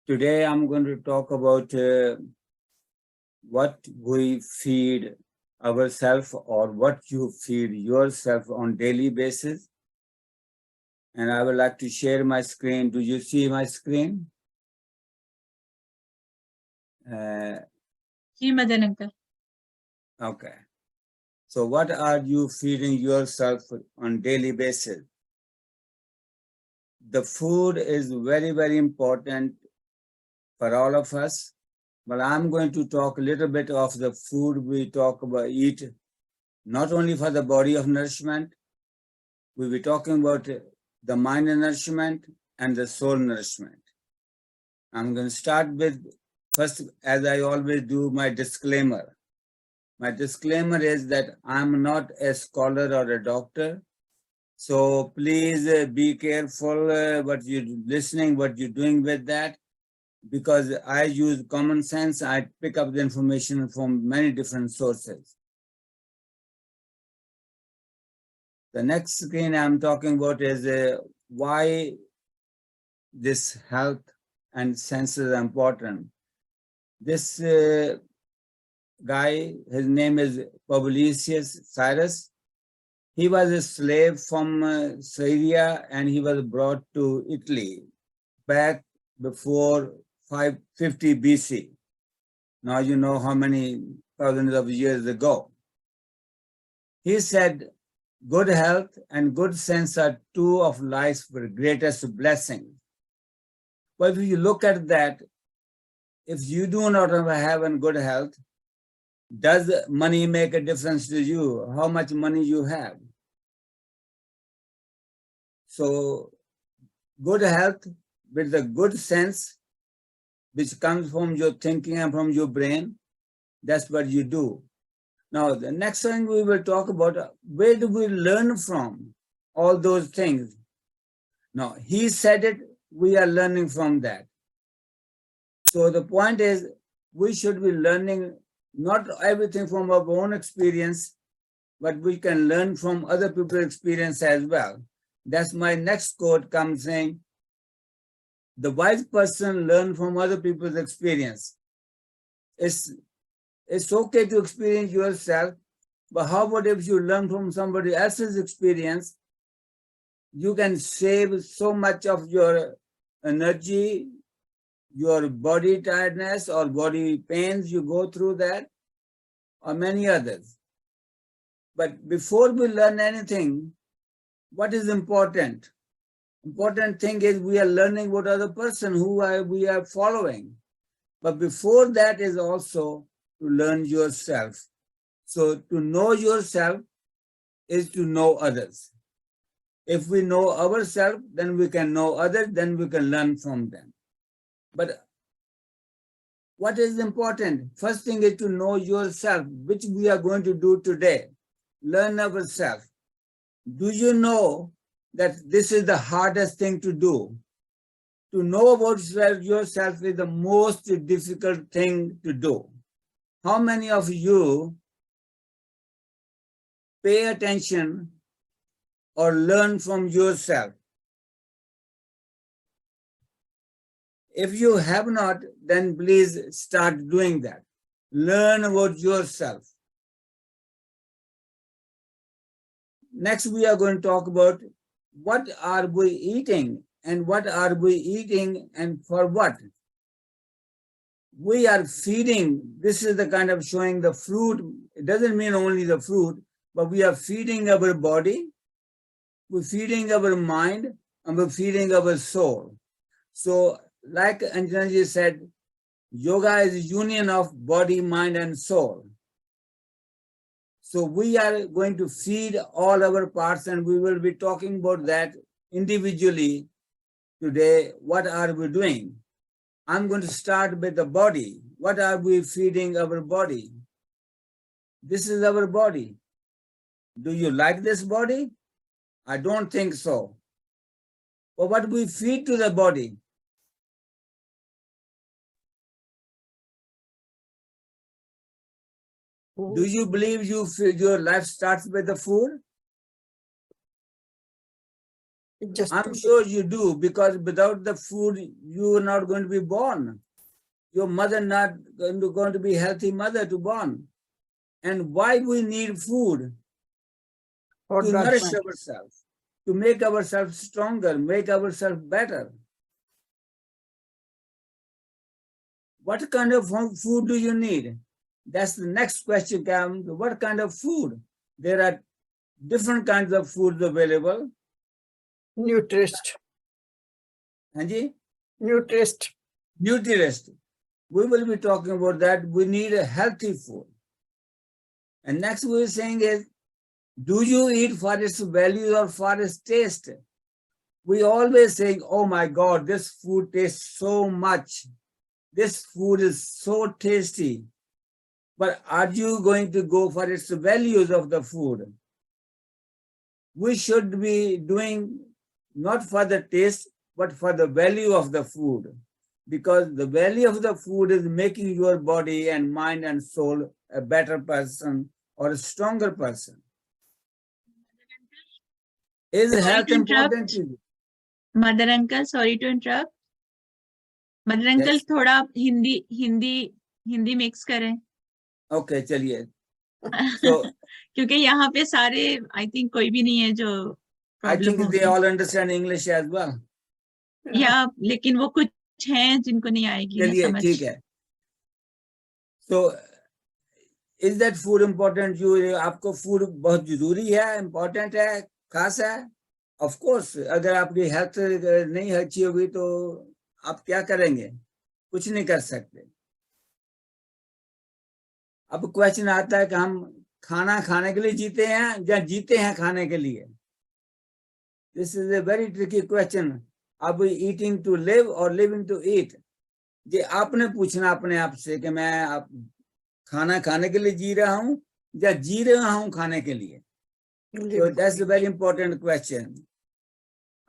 today I'm going to talk about what we feed ourselves or what you feed yourself on daily basis. And I would like to share my screen. Do you see my screen? Madan uncle. Okay. So what are you feeding yourself on daily basis? The food is very, very important for all of us. But I'm going to talk a little bit of the food we talk about, eat, not only for the body of nourishment, we'll be talking about the mind nourishment and the soul nourishment. I'm going to start with, first, as I always do, my disclaimer. My disclaimer is that I'm not a scholar or a doctor. So please be careful what you're listening, what you're doing with that, because I use common sense. I pick up the information from many different sources. The next screen I'm talking about is why this health and senses are important. This guy, his name is Publius Cyrus. He was a slave from Syria and he was brought to Italy back before 550 BC. Now you know how many thousands of years ago. He said, good health and good sense are two of life's greatest blessings. But if you look at that, if you do not have good health, does money make a difference to you? How much money you have? So good health with the good sense, which comes from your thinking and from your brain, that's what you do. Now, the next thing we will talk about, where do we learn from all those things? Now, he said it, we are learning from that. So the point is, we should be learning not everything from our own experience, but we can learn from other people's experience as well. That's my next quote comes saying, the wise person learns from other people's experience. It's okay to experience yourself, but how about if you learn from somebody else's experience? You can save so much of your energy, your body tiredness or body pains, you go through that, or many others. But before we learn anything, what is important? Important thing is we are learning what other person we are following. But before that is also to learn yourself. So to know yourself is to know others. If we know ourselves, then we can know others, then we can learn from them. But what is important? First thing is to know yourself, which we are going to do today. Learn ourselves. Do you know that this is the hardest thing to do? To know about yourself is the most difficult thing to do. How many of you pay attention or learn from yourself? If you have not, then please start doing that. Learn about yourself. Next, we are going to talk about what are we eating and what are we eating and for what. We are feeding, this is the kind of showing the fruit. It doesn't mean only the fruit, but we are feeding our body, we're feeding our mind, and we're feeding our soul. So like Anjanaji said, yoga is a union of body, mind, and soul. So we are going to feed all our parts and we will be talking about that individually today. What are we doing? I'm going to start with the body. What are we feeding our body? This is our body. Do you like this body? I don't think so. But what we feed to the body? Do you believe your life starts with the food? Just I'm sure you do, because without the food, you are not going to be born. Your mother not going to be healthy mother to born. And why we need food? for To nourish nourishment. ourselves, to make ourselves stronger, make ourselves better. What kind of food do you need? That's the next question comes. What kind of food? There are different kinds of foods available. Nutrist. Hanji? Nutrist. Nutrist. We will be talking about that. We need a healthy food. And next we're saying is, do you eat for its value or for its taste? We always saying, oh my God, this food tastes so much. This food is so tasty. But are you going to go for its values of the food? We should be doing not for the taste, but for the value of the food. Because the value of the food is making your body and mind and soul a better person or a stronger person. Is health important to you? Mother uncle, sorry to interrupt. Mother uncle, Yes. थोड़ा Hindi mix करें. Okay, चलिए. So क्योंकि यहाँ पे सारे I think कोई भी नहीं है जो I problem think they होगी. all understand English as well. या लेकिन वो कुछ हैं जिनको नहीं आएगी ना चलिए समझ. ठीक है. So is that food important? आपको food बहुत जरूरी है, important है, खास है. Of course, अगर आपकी health नहीं अच्छी होगी तो आप क्या करेंगे? कुछ नहीं कर सकते. अब क्वेश्चन आता है कि हम खाना खाने के लिए जीते हैं या जीते हैं खाने के लिए? This is a very tricky question. Are we eating to live or living to eat? ये आपने पूछना अपने आप से कि मैं खाना खाने के लिए जी रहा हूं या जी रहा हूं खाने के लिए. So that's a very important question.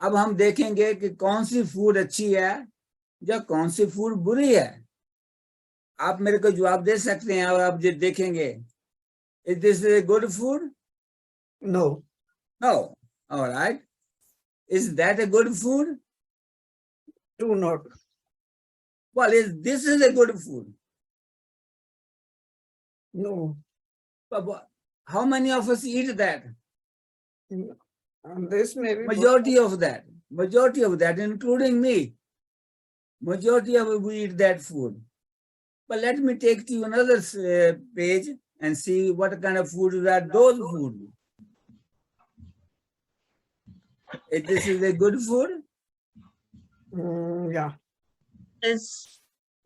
अब हम देखेंगे कि कौन सी फूड अच्छी है या कौन सी फूड बुरी है. आप मेरे को जवाब दे सकते हैं और आप देखेंगे. Is this a good food? No. No. All right. Is that a good food? Do not. Well, this is a good food. No. But how many of us eat that? And this may be Majority of that, including me. Majority of we eat that food. But let me take you another page and see what kind of food are those food. If this is a good food? Yeah. Is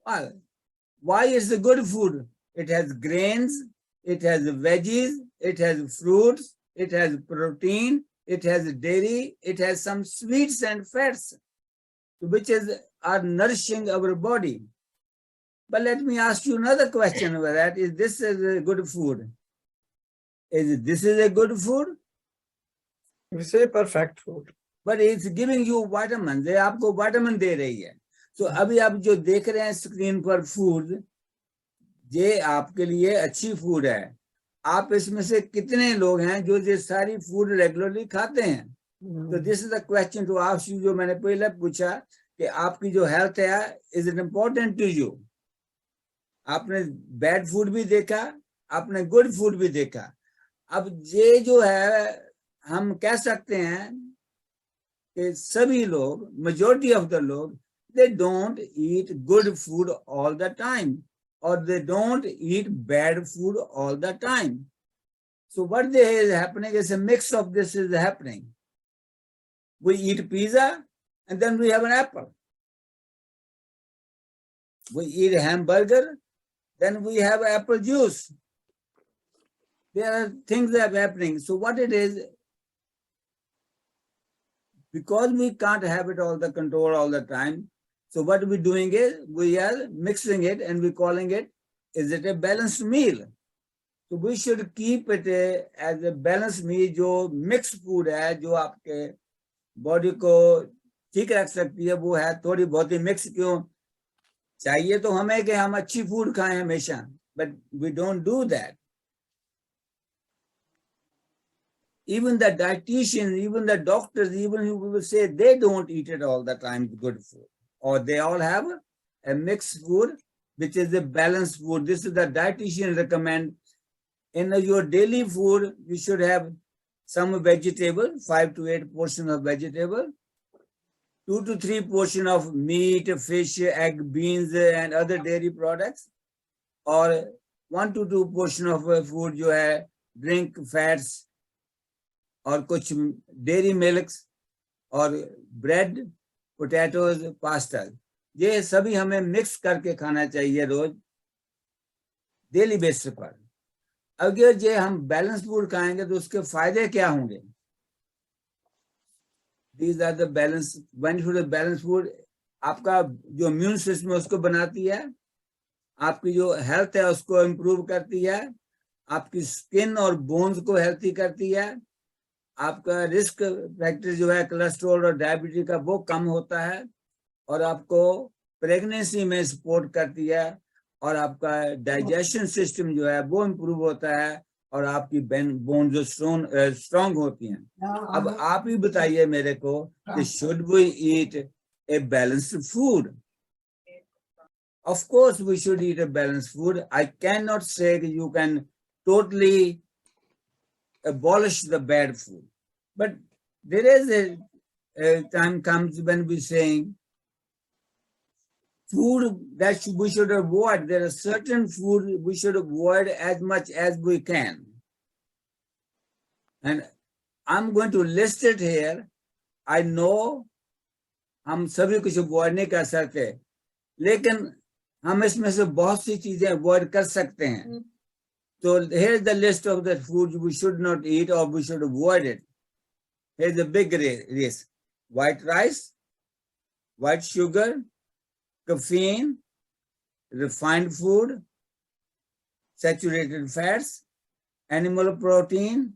Well, why is it good food? It has grains, it has veggies, it has fruits, it has protein, it has dairy, it has some sweets and fats, which are nourishing our body. But let me ask you another question about that. Is this a good food? Is this a good food? We say perfect food. But it's giving you vitamins. ये आपको vitamin दे रही है. So अभी आप जो देख रहे हैं स्क्रीन पर food, ये आपके लिए अच्छी food है. आप इसमें से कितने लोग हैं जो ये सारी food regularly खाते हैं? So this is the question to ask you जो मैंने पहले पूछा कि आपकी जो health है, is it important to you? आपने bad food भी देखा, आपने good food भी देखा. अब ये जो है हम कह सकते हैं कि सभी लोग, majority of the लोग, they don't eat good food all the time, or they don't eat bad food all the time. So what is happening is a mix of this is happening. We eat pizza and then we have an apple. We eat a hamburger, then we have apple juice. There are things that are happening. So what it is, because we can't have it all the control all the time, so what we're doing is we are mixing it and we're calling it, is it a balanced meal? So we should keep it as a balanced meal, जो mixed food है, जो आपके body को ठीक रख सकती है, वो है थोड़ी बहुत ही mix. क्यों चाहिए तो हमें कि हम अच्छी food खाएं हमेशा, but we don't do that. even the dietitians, even the doctors, even who will say they don't eat it all the time, good food. Or they all have a mixed food, which is a balanced food. This is the dietitian recommend. In your daily food, you should have some vegetable, 5 to 8 portions of vegetable, 2 to 3 portions of meat, fish, egg, beans, and other dairy products, or 1 to 2 portions of food you have drink, fats, और कुछ dairy milks और bread, potatoes, pasta, ये सभी हमें mix करके खाना चाहिए रोज daily basis पर. अगर ये हम बैलेंस फूड खाएंगे तो उसके फायदे क्या होंगे? These are the balance benefit of balanced food. आपका जो इम्यून सिस्टम है उसको बनाती है, आपकी जो हेल्थ है उसको इम्प्रूव करती है, आपकी स्किन और बोन्स को हेल्थी करती है, आपका रिस्क फैक्टर जो है कोलेस्ट्रॉल और डायबिटीज का वो कम होता है, और आपको प्रेगनेंसी में सपोर्ट करती है, और आपका डाइजेशन सिस्टम जो है वो इम्प्रूव होता है, और आपकी बोन जो स्ट्रॉन्ग होती हैं. अब आप ही बताइए मेरे को कि should we eat a balanced food? Of course we should eat a balanced food. I cannot say that you can totally abolish the bad food. But there is a time comes when we saying food that we should avoid. There are certain food we should avoid as much as we can. And I'm going to list it here. I know हम सभी कुछ avoid नहीं कर सकते, लेकिन हम इसमें से बहुत सी चीजें अवॉइड कर सकते हैं. So here's the list of the foods we should not eat or we should avoid it. Here's a big list: white rice, white sugar, caffeine, refined food, saturated fats, animal protein,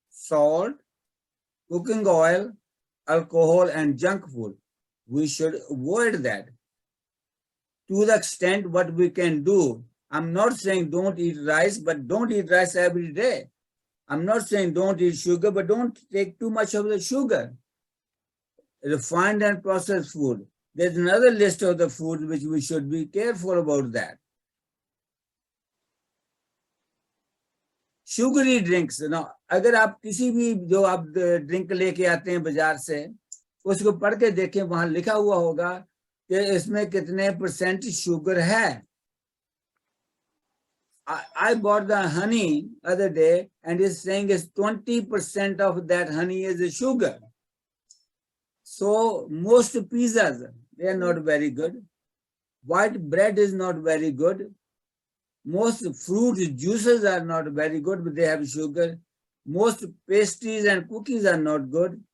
salt, cooking oil, alcohol, and junk food. We should avoid that to the extent what we can do. I'm not saying don't eat rice, but don't eat rice every day. I'm not saying don't eat sugar, but don't take too much of the sugar. Refined and processed food. There's another list of the foods which we should be careful about that. Sugary drinks. Now, अगर आप किसी भी जो आप drink लेके आते हैं बाजार से, उसको पढ़ के देखें, वहां लिखा हुआ होगा कि इसमें कितने परसेंट शुगर है. I bought the honey other day and it's saying is 20% of that honey is sugar. So most pizzas, they are not very good. White bread is not very good. Most fruit juices are not very good, but they have sugar. Most pastries and cookies are not good.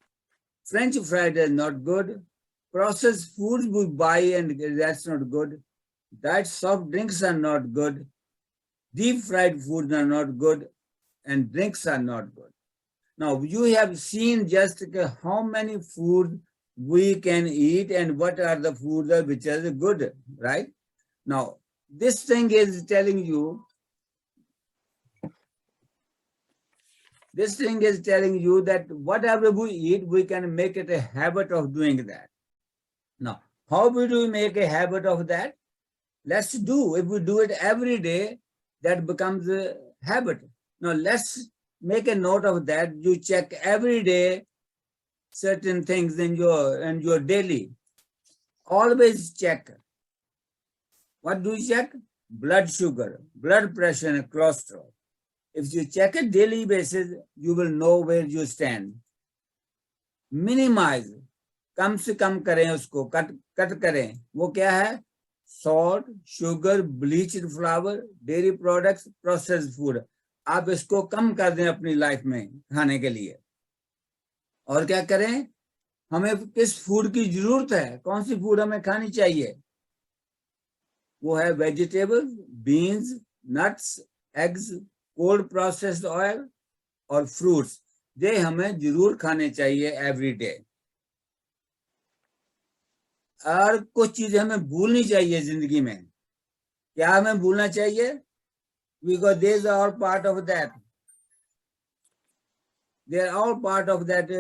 French fries are not good. Processed foods we buy and that's not good. Diet soft drinks are not good. Deep fried foods are not good, and drinks are not good. Now you have seen just how many food we can eat and what are the foods which are good, right? Now this thing is telling you, that whatever we eat, we can make it a habit of doing that. Now, how do we make a habit of that? Let's do. If we do it every day, that becomes a habit. Now, let's make a note of that. You check every day certain things in your daily. Always check. What do you check? Blood sugar, blood pressure, and cholesterol. If you check a daily basis, you will know where you stand. Minimize. कम से कम करें उसको, cut करें. वो क्या है? Salt, sugar, bleached flour, dairy products, processed food. आप इसको कम कर दें अपनी लाइफ में खाने के लिए. और क्या करें? हमें किस फूड की जरूरत है, कौन सी फूड हमें खानी चाहिए? वो है vegetables, beans, nuts, eggs, cold processed oil और फ्रूट्स. ये हमें जरूर खाने चाहिए एवरी डे. और कुछ चीजें हमें भूलनी चाहिए जिंदगी में. क्या हमें भूलना चाहिए? Because these are all part of that. they are all part of that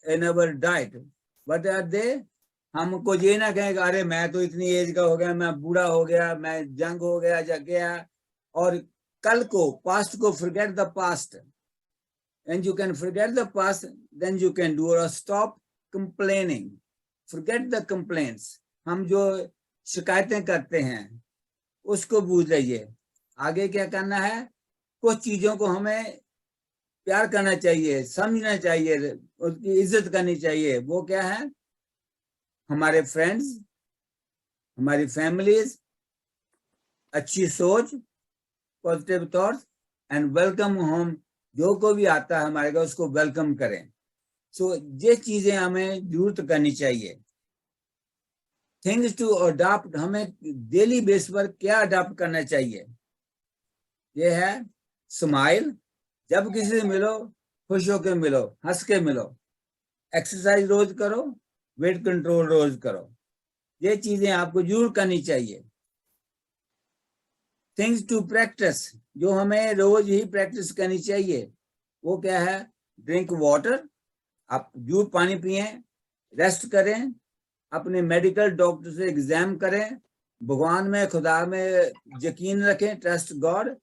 in our diet. What are they? हमको ये ना कहें कि अरे मैं तो इतनी एज का हो गया, मैं बूढ़ा हो गया, मैं जंग हो गया, जग गया, और कल को पास्ट को forget the past. And you can forget the past, then you can do or stop complaining. Forget the complaints. हम जो शिकायतें करते हैं उसको भूल जाइए. आगे क्या करना है? कुछ चीजों को हमें प्यार करना चाहिए, समझना चाहिए, उसकी इज्जत करनी चाहिए. वो क्या है? हमारे फ्रेंड्स, हमारी फैमिलीज, अच्छी सोच, positive thoughts, and welcome home. जो को भी आता है हमारे घर उसको वेलकम करें. सो ये चीजें हमें जरूरत करनी चाहिए. थिंग्स टू अडॉप्ट, हमें डेली बेस पर क्या अडॉप्ट करना चाहिए? ये है स्माइल. जब किसी से मिलो खुश होकर मिलो, हंस के मिलो. एक्सरसाइज रोज करो, वेट कंट्रोल रोज करो. ये चीजें आपको जरूर करनी चाहिए. थिंग्स टू प्रैक्टिस, जो हमें रोज ही प्रैक्टिस करनी चाहिए, वो क्या है? ड्रिंक वाटर, आप जरूर पानी पिए, रेस्ट करें, अपने मेडिकल डॉक्टर से एग्जाम करें, भगवान में, खुदा में यकीन रखें, ट्रस्ट गॉड.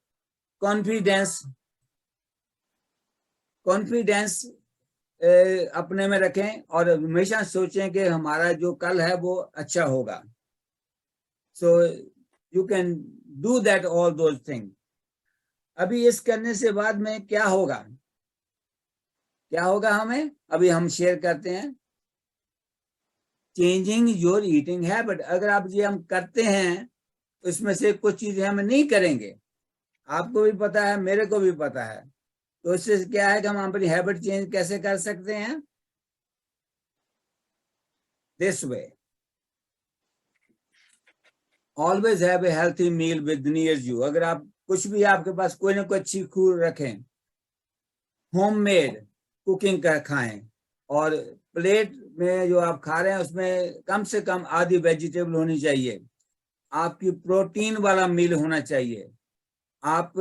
कॉन्फिडेंस अपने में रखें और हमेशा सोचें कि हमारा जो कल है वो अच्छा होगा. So you can do that all those thing. अभी इस करने से बाद में क्या होगा? क्या होगा हमें? अभी हम शेयर करते हैं. Changing your eating habit. अगर आप ये हम करते हैं, उसमें से कुछ चीजें हम नहीं करेंगे, आपको भी पता है, मेरे को भी पता है, तो इससे क्या है कि हम अपनी हैबिट चेंज कैसे कर सकते हैं? This way. Always have a healthy meal with near you. अगर आप कुछ भी आपके पास कोई ना कोई अच्छी खूर रखें, होममेड कुकिंग का खाएं, और प्लेट में जो आप खा रहे हैं उसमें कम से कम आधी वेजिटेबल होनी चाहिए. आपकी प्रोटीन वाला मील होना चाहिए. आप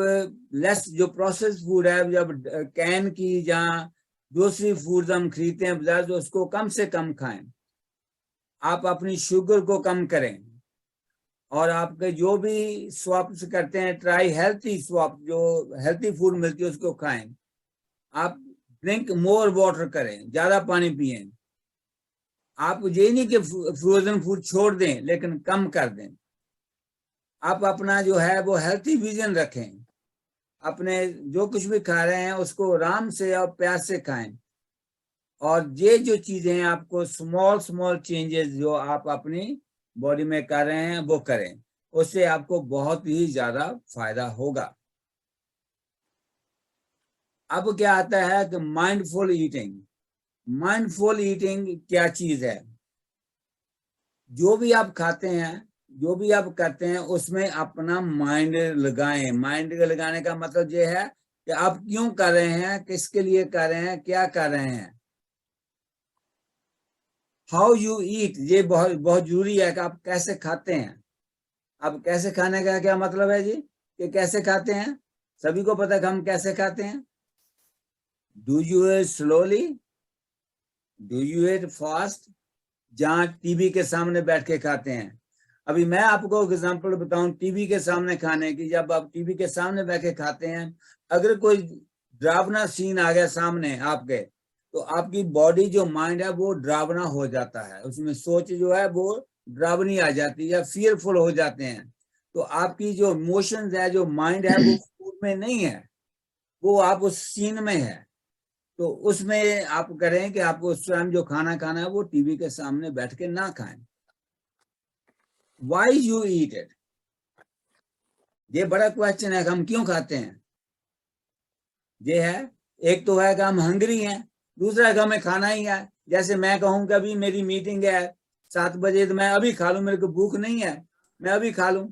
लेस जो प्रोसेस फूड है, जब कैन की जहाँ दूसरी फूड हम खरीदते हैं बाजार, तो उसको कम से कम खाएं. आप अपनी शुगर को कम करें, और आपके जो भी स्वैप्स करते हैं, ट्राई हेल्थी स्वैप, जो हेल्थी फूड मिलती है उसको खाएं. आप ड्रिंक मोर वाटर करें, ज्यादा पानी पिए. आप ये नहीं कि फ्रोजन फूड छोड़ दें, लेकिन कम कर दें. आप अपना जो है वो हेल्थी विजन रखें. अपने जो कुछ भी खा रहे हैं उसको आराम से और प्यार से खाएं. और ये जो चीजें हैं, आपको स्मॉल चेंजेस जो आप अपनी बॉडी में कर रहे हैं वो करें. उससे आपको बहुत ही ज्यादा फायदा होगा. अब क्या आता है कि माइंडफुल ईटिंग. माइंडफुल ईटिंग क्या चीज है? जो भी आप खाते हैं, जो भी आप करते हैं, उसमें अपना माइंड लगाएं. माइंड लगाने का मतलब ये है कि आप क्यों कर रहे हैं, किसके लिए कर रहे हैं, क्या कर रहे हैं. हाउ यू ईट, ये बहुत बहुत जरूरी है कि आप कैसे खाते हैं. अब कैसे खाने का क्या मतलब है जी? कि कैसे खाते हैं. सभी को पता है कि हम कैसे खाते हैं. Do you eat slowly, do you eat fast, जहाँ टीवी के सामने बैठ के खाते हैं. अभी मैं आपको एग्जांपल बताऊं टीवी के सामने खाने की. जब आप टीवी के सामने बैठ के खाते हैं, अगर कोई डरावना सीन आ गया सामने आपके, तो आपकी बॉडी जो माइंड है वो डरावना हो जाता है. उसमें सोच जो है वो डरावनी आ जाती है, या फियरफुल हो जाते हैं. तो आपकी जो इमोशंस है, जो माइंड है, वो फूड में नहीं है, वो आप उस सीन में है. तो उसमें आप करें कि आपको उस टाइम जो खाना खाना है वो टीवी के सामने बैठ के ना खाएं. Why you eat it? ये बड़ा क्वेश्चन है कि हम क्यों खाते हैं. ये है, एक तो है कि हम हंग्री हैं, दूसरा है कि हमें खाना ही है. जैसे मैं कहूँ कि अभी मेरी मीटिंग है 7 बजे, तो मैं अभी खा लूं, मेरे को भूख नहीं है, मैं अभी खा लूं.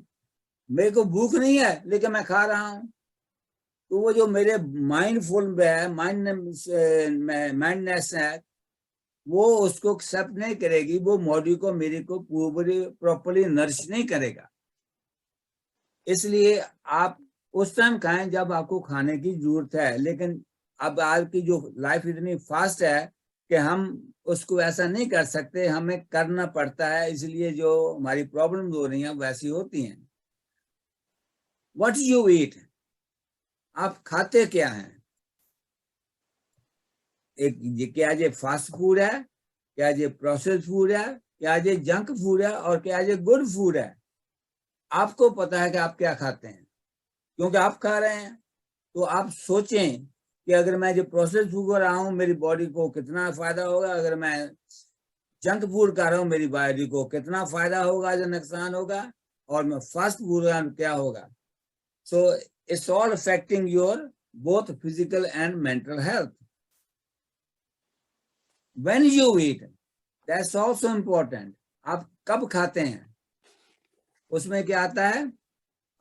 मेरे को भूख नहीं है लेकिन मैं खा रहा हूं. तो वो जो मेरे माइंडफुल है, माइंडनेस है, वो उसको एक्सेप्ट नहीं करेगी. वो बॉडी को, मेरे को प्रॉपर्ली नरिश नहीं करेगा. इसलिए आप उस टाइम खाएं जब आपको खाने की जरूरत है. लेकिन अब आज की जो लाइफ इतनी फास्ट है कि हम उसको ऐसा नहीं कर सकते, हमें करना पड़ता है, इसलिए जो हमारी प्रॉब्लम हो रही हैं वैसी होती हैं। व्हाट यू ईट, आप खाते क्या हैं? क्या ये फास्ट फूड है, क्या ये प्रोसेस फूड है, क्या ये जंक फूड है, और क्या ये गुड फूड है? आपको पता है कि आप क्या खाते हैं, क्योंकि आप खा रहे हैं। तो आप सोचें कि अगर मैं जो प्रोसेस फूड खा रहा हूं मेरी बॉडी को कितना फायदा होगा, अगर मैं जंक फूड खा रहा हूं मेरी बॉडी को कितना फायदा होगा, जो नुकसान होगा, और मैं फास्ट फूड खा क्या होगा। So it's all affecting your both physical and mental health. When you eat, that's also important. आप कब खाते हैं, उसमें क्या आता है।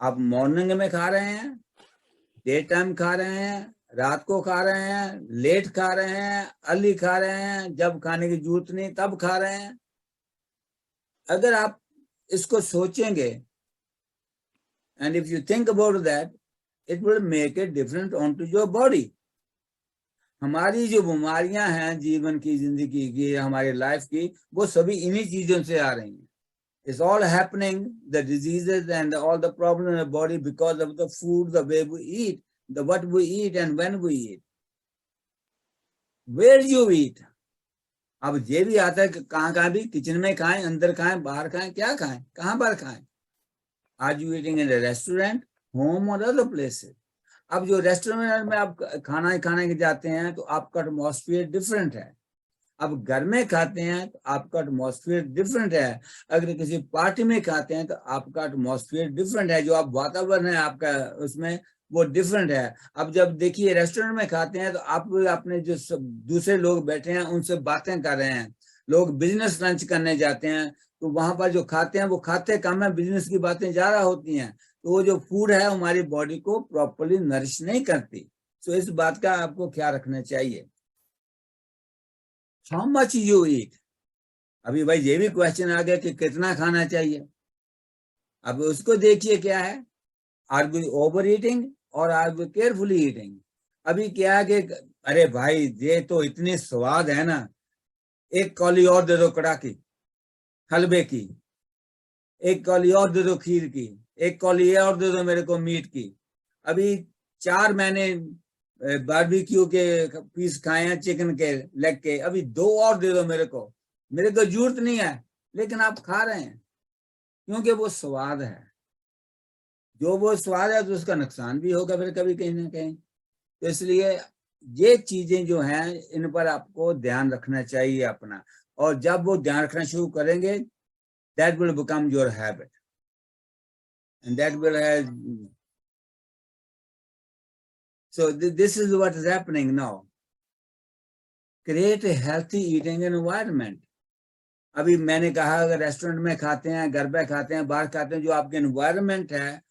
आप मॉर्निंग में खा रहे हैं, डे टाइम खा रहे हैं, रात को खा रहे हैं, लेट खा रहे हैं, अर्ली खा रहे हैं, जब खाने की जरूरत नहीं तब खा रहे हैं। अगर आप इसको सोचेंगे, and if you think about that, it will make a difference on to your body. हमारी जो बीमारियां हैं जीवन की, जिंदगी की, हमारी लाइफ की, वो सभी इन्हीं चीजों से आ रही हैं। It's all happening, the diseases and all the problems in the body because of the food, the way we eat, the what we eat and when we eat. Where you eat? अब ये भी आता है कि कहाँ भी, kitchen में खाएं, अंदर खाएं, बाहर खाएं, क्या खाएं, कहाँ पर खाएं। Are you eating in a restaurant, home or other places? अब जो रेस्टोरेंट में आप खाना खाने के जाते हैं तो आपका एटमॉस्फेयर डिफरेंट है। अब घर में खाते हैं तो आपका एटमॉस्फेयर डिफरेंट है। अगर किसी पार्टी में खाते हैं तो आपका एटमॉस्फेयर डिफरेंट है, जो आप वातावरण है आपका उसमें वो डिफरेंट है। अब जब देखिए रेस्टोरेंट में खाते हैं तो आप अपने जो दूसरे लोग बैठे हैं उनसे बातें कर रहे हैं। लोग बिजनेस लंच करने जाते हैं तो वहां पर जो खाते हैं वो खाते कम है, बिजनेस की बातें ज्यादा होती हैं। तो वो जो फूड है हमारी बॉडी को प्रॉपरली नरिश नहीं करती। तो इस बात का आपको ख्याल रखना चाहिए। हाउ मच यू ईट, अभी भाई ये भी क्वेश्चन आ गया कि कितना खाना चाहिए। अब उसको देखिए क्या है, आर वी ओवर ईटिंग और आर वी केयरफुली ईटिंग। अभी क्या है कि अरे भाई ये तो इतनी स्वाद है ना, एक कौली और दे दो कड़ा की हलवे की, एक कौली और दे दो खीर की, एक कौली और दे दो मेरे को मीट की। अभी 4 मैंने बारबेक्यू के पीस खाए हैं, चिकन के लेग के, अभी 2 और दे दो मेरे को जरूरत नहीं है, लेकिन आप खा रहे हैं क्योंकि वो स्वाद है। जो वो स्वाद है तो उसका नुकसान भी होगा फिर कभी कहीं ना कहीं। तो इसलिए ये चीजें जो हैं इन पर आपको ध्यान रखना चाहिए अपना, और जब वो ध्यान रखना शुरू करेंगे that will become your habit and that will have, so this is what is happening now. Create a healthy eating environment. अभी मैंने कहा अगर रेस्टोरेंट में खाते हैं, घर पे खाते हैं, बाहर खाते हैं, जो आपके एनवायरनमेंट है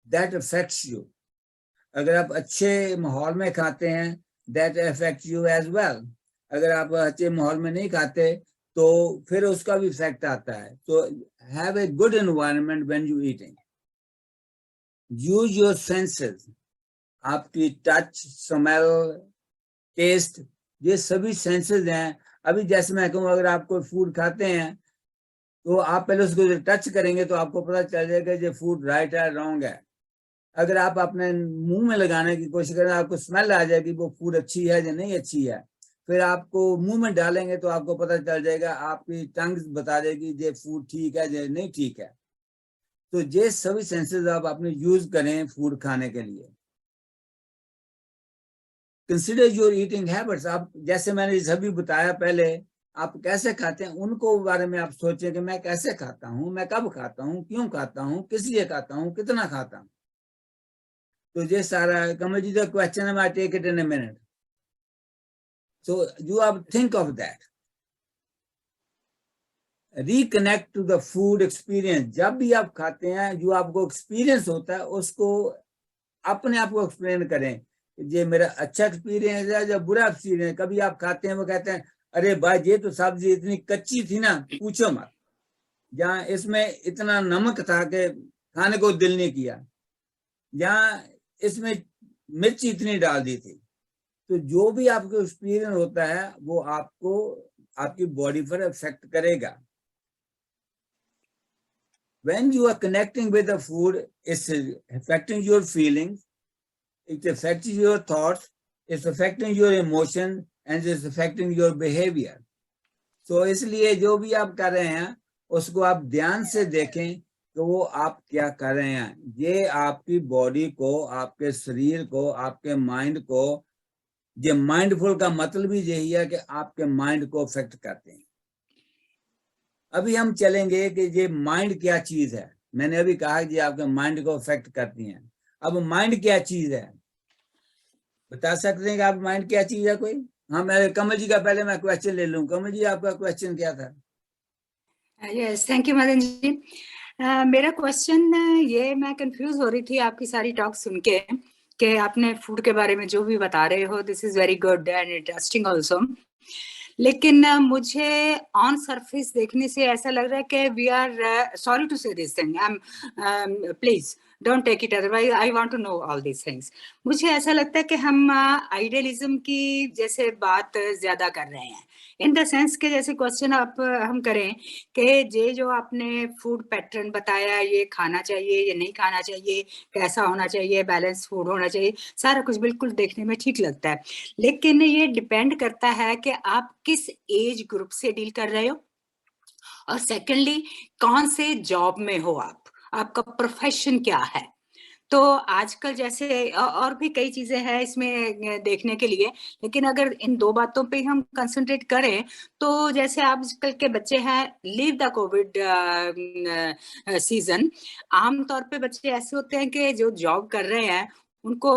that affects you. अगर आप अच्छे माहौल में खाते हैं that affects you as well. अगर आप अच्छे माहौल में नहीं खाते तो फिर उसका भी इफेक्ट आता है। तो have a good environment when you eating. Use your senses. आपकी टच, स्मेल, टेस्ट, ये सभी सेंसेस हैं। अभी जैसे मैं कहूँ अगर आप कोई फूड खाते हैं तो आप पहले उसको टच करेंगे तो आपको पता चल जाएगा ये फूड राइट है रॉन्ग है। अगर आप अपने मुंह में लगाने की कोशिश करें आपको स्मेल आ जाएगी वो फूड अच्छी है या नहीं अच्छी है। फिर आपको मुंह में डालेंगे तो आपको पता चल जाएगा, आपकी टंग बता देगी ये फूड ठीक है या नहीं ठीक है। तो ये सभी सेंसेस आप अपने यूज करें फूड खाने के लिए। Consider your eating habits. आप जैसे मैंने सभी बताया पहले, आप कैसे खाते हैं उनको बारे में आप सोचें कि मैं कैसे खाता हूं, मैं कब खाता हूं, क्यों खाता हूं, किस लिए खाता हूं, कितना खाता हूं। तो ये सारा कमल जी द क्वेश्चन है, I take it in a minute. So you have think of that. Reconnect to the food experience. जब भी आप खाते हैं जो आपको एक्सपीरियंस होता है उसको अपने आप को एक्सप्लेन करें, ये मेरा अच्छा एक्सपीरियंस है या बुरा एक्सपीरियंस। कभी आप खाते हैं वो कहते हैं अरे भाई ये तो सब्जी इतनी कच्ची थी ना पूछो मत, जहाँ इसमें इतना नमक था कि खाने को दिल नहीं किया, जहाँ इसमें मिर्ची इतनी डाल दी थी। तो जो भी आपको एक्सपीरियंस होता है वो आपको आपकी बॉडी पर इफेक्ट करेगा. When you are connecting with the food, it's affecting your feelings, it affects your thoughts, it's affecting your emotion, and it's affecting your behavior. So इसलिए जो भी आप कर रहे हैं उसको आप ध्यान से देखें कि वो आप क्या कर रहे हैं. ये आपकी बॉडी को, आपके शरीर को, आपके माइंड को, ये माइंडफुल का मतलब ही यही है कि आपके माइंड को अफेक्ट करते हैं. अभी हम चलेंगे कि ये माइंड क्या चीज है. मैंने अभी कहा कि आपके माइंड को अफेक्ट करती हैं. अब माइंड क्या चीज है, बता सकते हैं कि आप माइंड क्या चीज है कोई? हाँ, मैं कमल जी का पहले मैं क्वेश्चन ले लूं. कमल जी, आपका क्वेश्चन क्या था? Yes, thank you Madan ji. मेरा क्वेश्चन ये, मैं कंफ्यूज हो रही थी आपकी सारी टॉक सुन के कि आपने फूड के बारे में जो भी बता रहे हो, this is very good and interesting also. लेकिन मुझे ऑन सरफेस देखने से ऐसा लग रहा है कि we are, sorry to say this thing, I am, please don't take it otherwise, I want to know all these things. मुझे ऐसा लगता है कि हम आइडियलिज्म की जैसे बात ज्यादा कर रहे हैं, इन द सेंस के जैसे क्वेश्चन आप हम करें कि ये जो आपने फूड पैटर्न बताया, ये खाना चाहिए, ये नहीं खाना चाहिए, कैसा होना चाहिए, बैलेंस फूड होना चाहिए, सारा कुछ बिल्कुल देखने में ठीक लगता है. लेकिन ये डिपेंड करता है कि आप किस एज ग्रुप से डील कर रहे हो, और सेकेंडली कौन से जॉब में हो आप, आपका प्रोफेशन क्या है. तो आजकल जैसे और भी कई चीजें हैं इसमें देखने के लिए, लेकिन अगर इन दो बातों पे हम कंसंट्रेट करें तो जैसे आजकल के बच्चे हैं, लीव द कोविड सीजन, आमतौर पे बच्चे ऐसे होते हैं कि जो जॉब कर रहे हैं उनको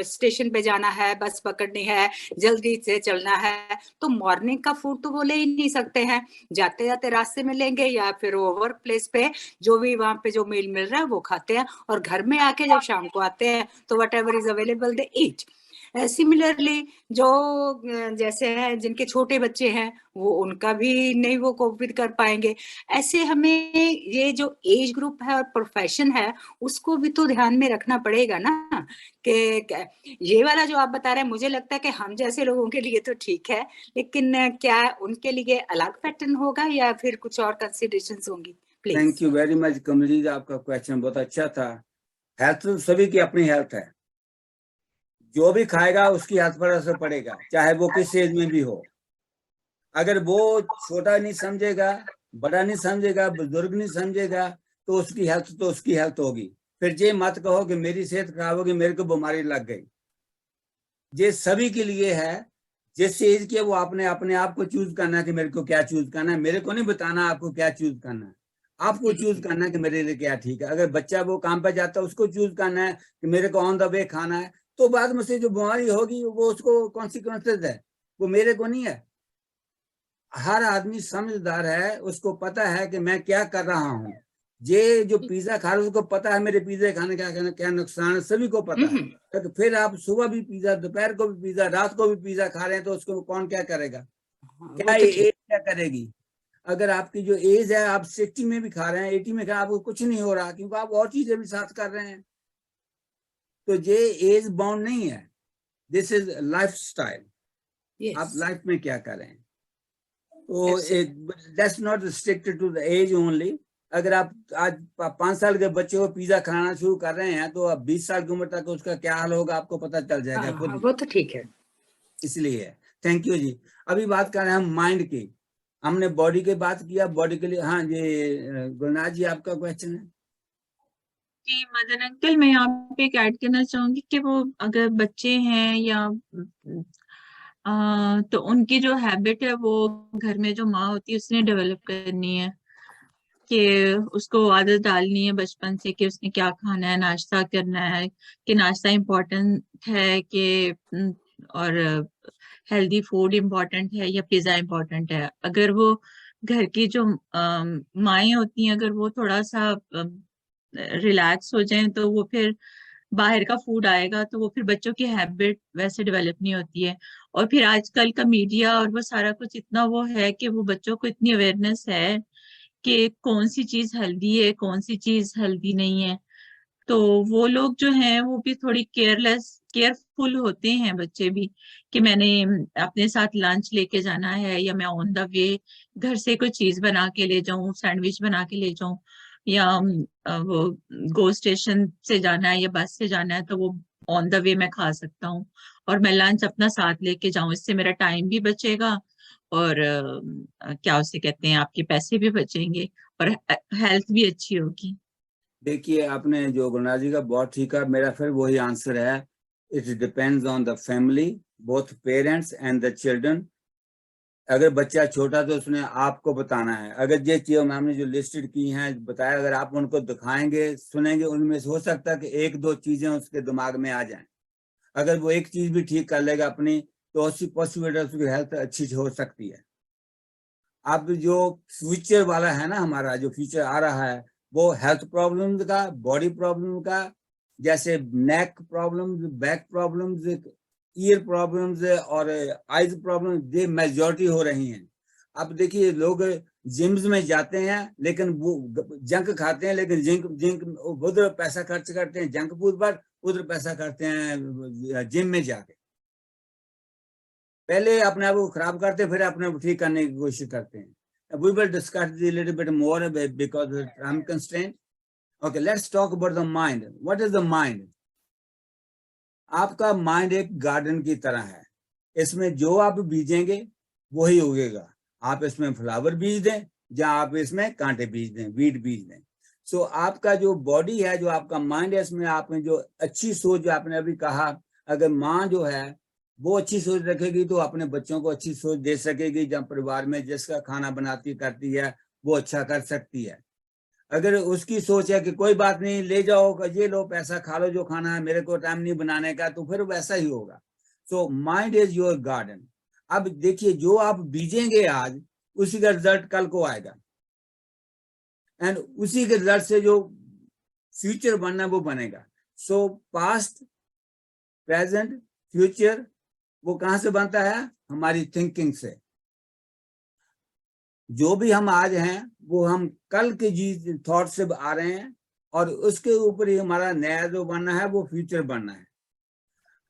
स्टेशन पे जाना है, बस पकड़नी है, जल्दी से चलना है, तो मॉर्निंग का फूड तो वो ले ही नहीं सकते हैं, जाते जाते रास्ते में लेंगे या फिर वो वर्क प्लेस पे जो भी वहां पे जो मील मिल रहा है वो खाते हैं, और घर में आके जब शाम को आते हैं तो what ever is available they eat. Similarly जो जैसे है जिनके छोटे बच्चे हैं वो उनका भी नहीं वो कोविड कर पाएंगे. ऐसे हमें ये जो एज ग्रुप है और प्रोफेशन है उसको भी तो ध्यान में रखना पड़ेगा ना, कि ये वाला जो आप बता रहे हैं मुझे लगता है कि हम जैसे लोगों के लिए तो ठीक है, लेकिन क्या उनके लिए अलग पैटर्न होगा या फिर कुछ और कंसिडरेशंस होंगी? Please. Thank you very much Kamal ji, आपका क्वेश्चन बहुत अच्छा था. हेल्थ तो सभी की अपनी हेल्थ है. जो भी खाएगा उसकी हेल्थ पर असर पड़ेगा, चाहे वो किस एज में भी हो. अगर वो छोटा नहीं समझेगा, बड़ा नहीं समझेगा, बुजुर्ग नहीं समझेगा, तो उसकी हेल्थ होगी. फिर ये मत कहो कि मेरी सेहत खराब होगी, मेरे को बीमारी लग गई. ये सभी के लिए है. जिस एज के वो आपने अपने आप को चूज करना है कि मेरे को क्या चूज करना है. मेरे को नहीं बताना आपको क्या चूज करना है, आपको चूज करना है कि मेरे लिए क्या ठीक है. अगर बच्चा वो काम पर जाता है उसको चूज करना है कि मेरे को ऑन द वे खाना है, तो बाद में से जो बीमारी होगी वो उसको कॉन्सिक्वेंसेस है, वो मेरे को नहीं है. हर आदमी समझदार है, उसको पता है कि मैं क्या कर रहा हूँ. ये जो पिज्जा खा रहे हैं उसको पता है मेरे पिज्जा खाने का क्या नुकसान है, सभी को पता है. तो फिर आप सुबह भी पिज्जा, दोपहर को भी पिज्जा, रात को भी पिज्जा खा रहे हैं, तो उसको कौन क्या करेगा? क्या एज क्या करेगी? अगर आपकी जो एज है, आप 60 में भी खा रहे हैं, 80 में खा रहे हैं, आपको कुछ नहीं हो रहा, क्योंकि आप और चीजें भी साथ कर रहे हैं. तो ये एज बाउंड नहीं है, दिस इज लाइफ स्टाइल. आप लाइफ में क्या कर रहे हैं, तो that's not restricted to the age only. अगर आप आज 5 साल के बच्चे को पिज्जा खाना शुरू कर रहे हैं, तो अब 20 साल की उम्र तक उसका क्या हाल होगा आपको पता चल जाएगा. वो तो ठीक है. इसलिए थैंक यू जी. अभी बात कर रहे हैं हम माइंड की. हमने बॉडी की बात किया, बॉडी के लिए. हाँ जी, गुलनाज जी, आपका क्वेश्चन है. जी मदन अंकल, मैं यहाँ पे एक ऐड करना चाहूंगी कि वो अगर बच्चे हैं या तो उनकी जो हैबिट है वो घर में जो माँ होती है उसने डेवलप करनी है, कि उसको आदत डालनी है बचपन से कि उसने क्या खाना है, नाश्ता करना है, कि नाश्ता इम्पोर्टेंट है कि और हेल्दी फूड इम्पोर्टेंट है या पिज्जा इम्पोर्टेंट है. अगर वो घर की जो माएँ होती हैं, अगर वो थोड़ा सा रिलैक्स हो जाएं तो वो फिर बाहर का फूड आएगा तो वो फिर बच्चों की हैबिट वैसे डेवलप नहीं होती है. और फिर आजकल का मीडिया और वो सारा कुछ इतना वो है कि वो बच्चों को इतनी अवेयरनेस है कि कौन सी चीज हेल्दी है, कौन सी चीज हेल्दी नहीं है. तो वो लोग जो हैं वो भी थोड़ी केयरलेस केयरफुल होते हैं बच्चे भी कि मैंने अपने साथ लंच लेके जाना है, या मैं ऑन द वे घर से कोई चीज बना के ले जाऊं, सैंडविच बना के ले जाऊं, या वो गो स्टेशन से जाना है या बस से जाना है तो वो ऑन द वे मैं खा सकता हूँ, और मैं लंच अपना साथ लेके जाऊं। इससे मेरा टाइम भी बचेगा और क्या उसे कहते हैं, आपके पैसे भी बचेंगे और हेल्थ भी अच्छी होगी। देखिए आपने जो गुरुनाथ जी का बहुत ठीक है, मेरा फिर वही आंसर है, it depends on the family, both parents and the children. अगर बच्चा छोटा तो उसने आपको बताना है, अगर ये चीज़ हमने जो लिस्टेड की हैं बताया, अगर आप उनको दिखाएंगे सुनेंगे, उनमें से हो सकता है कि एक दो चीजें उसके दिमाग में आ जाएं। अगर वो एक चीज भी ठीक कर लेगा अपनी, तो उसकी पॉसिबिलिटी उसकी हेल्थ अच्छी हो सकती है। अब जो फ्यूचर वाला है ना, हमारा जो फ्यूचर आ रहा है, वो हेल्थ प्रॉब्लम्स का, बॉडी प्रॉब्लम का, जैसे neck problems, back problems, ear problems और आइज प्रॉब्लम, ये मेजॉरिटी हो रही हैं। अब देखिए लोग जिम्स में जाते हैं लेकिन वो जंक खाते हैं, लेकिन जिंक जिंक उधर पैसा खर्च करते हैं जंक फूड पर, उधर पैसा करते हैं जिम में जाके। पहले अपने आप को खराब करते फिर अपने को ठीक करने की कोशिश करते हैं। We will discuss a little bit more because of time constraint. Okay, let's talk about the mind. What is the mind? आपका माइंड एक गार्डन की तरह है, इसमें जो आप बीजेंगे वही उगेगा। आप इसमें फ्लावर बीज दें या आप इसमें कांटे बीज दें, वीड बीज दें। सो आपका जो बॉडी है, जो आपका माइंड है, इसमें आपने जो अच्छी सोच, जो आपने अभी कहा, अगर माँ जो है वो अच्छी सोच रखेगी तो अपने बच्चों को अच्छी सोच दे सकेगी, जब परिवार में जिसका खाना बनाती करती है वो अच्छा कर सकती है। अगर उसकी सोच है कि कोई बात नहीं, ले जाओ, ये लो पैसा, खा लो जो खाना है, मेरे को टाइम नहीं बनाने का, तो फिर वैसा ही होगा। So mind is your garden. अब देखिए जो आप बीजेंगे आज, उसी का रिजल्ट कल को आएगा, एंड उसी के रिजल्ट से जो फ्यूचर बनना वो बनेगा। सो पास्ट, प्रेजेंट, फ्यूचर वो कहां से बनता है? हमारी थिंकिंग से। जो भी हम आज हैं वो हम कल के जी थॉट से आ रहे हैं, और उसके ऊपर ही हमारा नया जो बनना है वो फ्यूचर बनना है।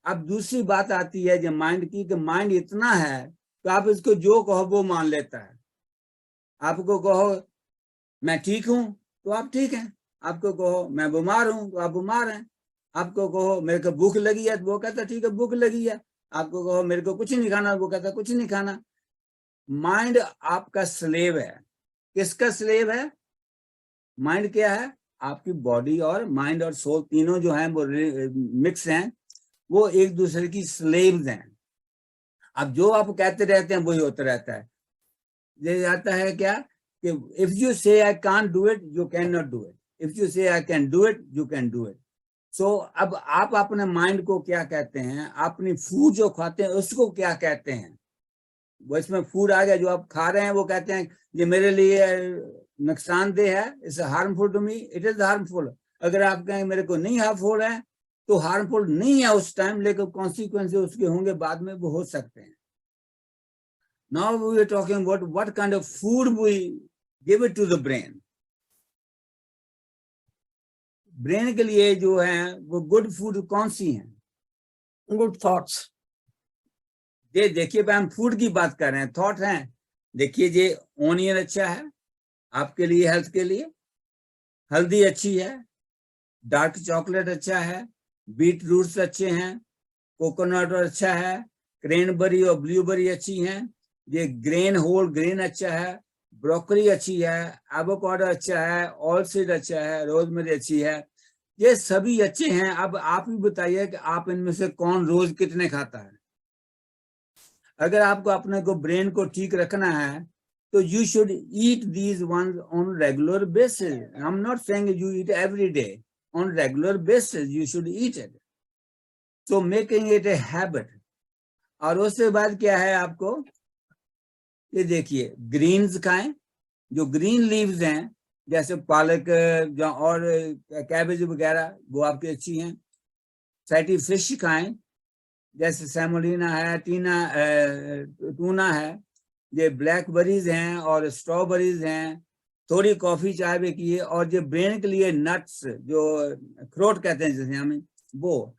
अब दूसरी बात आती है जो माइंड की, कि माइंड इतना है तो आप इसको जो कहो वो मान लेता है। आपको कहो मैं ठीक हूं तो आप ठीक हैं, आपको कहो मैं बीमार हूं तो आप बीमार हैं, आपको कहो मेरे को भूख लगी है तो वो कहता ठीक है भूख लगी है, आपको कहो मेरे को कुछ नहीं खाना, वो कहता कुछ नहीं खाना। माइंड आपका स्लेव है। किसका स्लेव है? माइंड क्या है? आपकी बॉडी और माइंड और सोल तीनों जो हैं वो मिक्स हैं, वो एक दूसरे की स्लेव्स हैं। अब जो आप कहते रहते हैं वही होता रहता है। ये आता है क्या कि if you say I can't do it, you can not do it, if you say I can do it, you can do it. So अब आप अपने माइंड को क्या कहते हैं, अपनी फूड जो खाते हैं उसको क्या कहते हैं? वो इसमें फूड आ गया, जो आप खा रहे हैं वो कहते हैं ये मेरे लिए नुकसानदेह है, it's harmful to me, it is harmful. अगर आप कहें मेरे को नहीं हार्मफुल है तो हार्मफुल नहीं है उस टाइम, लेकिन कॉन्सिक्वेंसेस उसके होंगे बाद में, वो हो सकते हैं। Now we are talking about what kind of food we give it to the brain. Brain के लिए जो है वो गुड फूड कौन सी हैं? Good thoughts. ये देखिए हम फूड की बात कर रहे हैं, थॉट हैं। देखिए ये ओनियन अच्छा है आपके लिए, हेल्थ के लिए, हल्दी अच्छी है, डार्क चॉकलेट अच्छा है, बीट रूट्स अच्छे हैं, कोकोनट अच्छा है, क्रेनबेरी और ब्लूबेरी अच्छी हैं, ये ग्रेन होल ग्रेन अच्छा है, ब्रोकली अच्छी है, एवोकाडो अच्छा है, ऑल सीड अच्छा है, रोजमेरी अच्छी है, ये सभी अच्छे हैं। अब आप ही बताइए कि आप इनमें से कौन रोज कितने खाता है। अगर आपको अपने को ब्रेन को ठीक रखना है तो you should eat these once on regular basis. I am not saying you eat every day, on regular basis you should eat it, so making it a habit. और उसके बाद क्या है आपको, ये देखिए ग्रीन्स खाएं, जो ग्रीन लीव्स हैं जैसे पालक और कैबेज वगैरह वो आपकी अच्छी हैं। फैटी फिश खाएं, जैसे सैमोलिना है, टूना है, ये ब्लैकबेरीज हैं और स्ट्रॉबेरीज हैं। थोड़ी कॉफी चाय भी की, और जो ब्रेन के लिए नट्स, जो अखरोट कहते हैं जैसे हमें, वो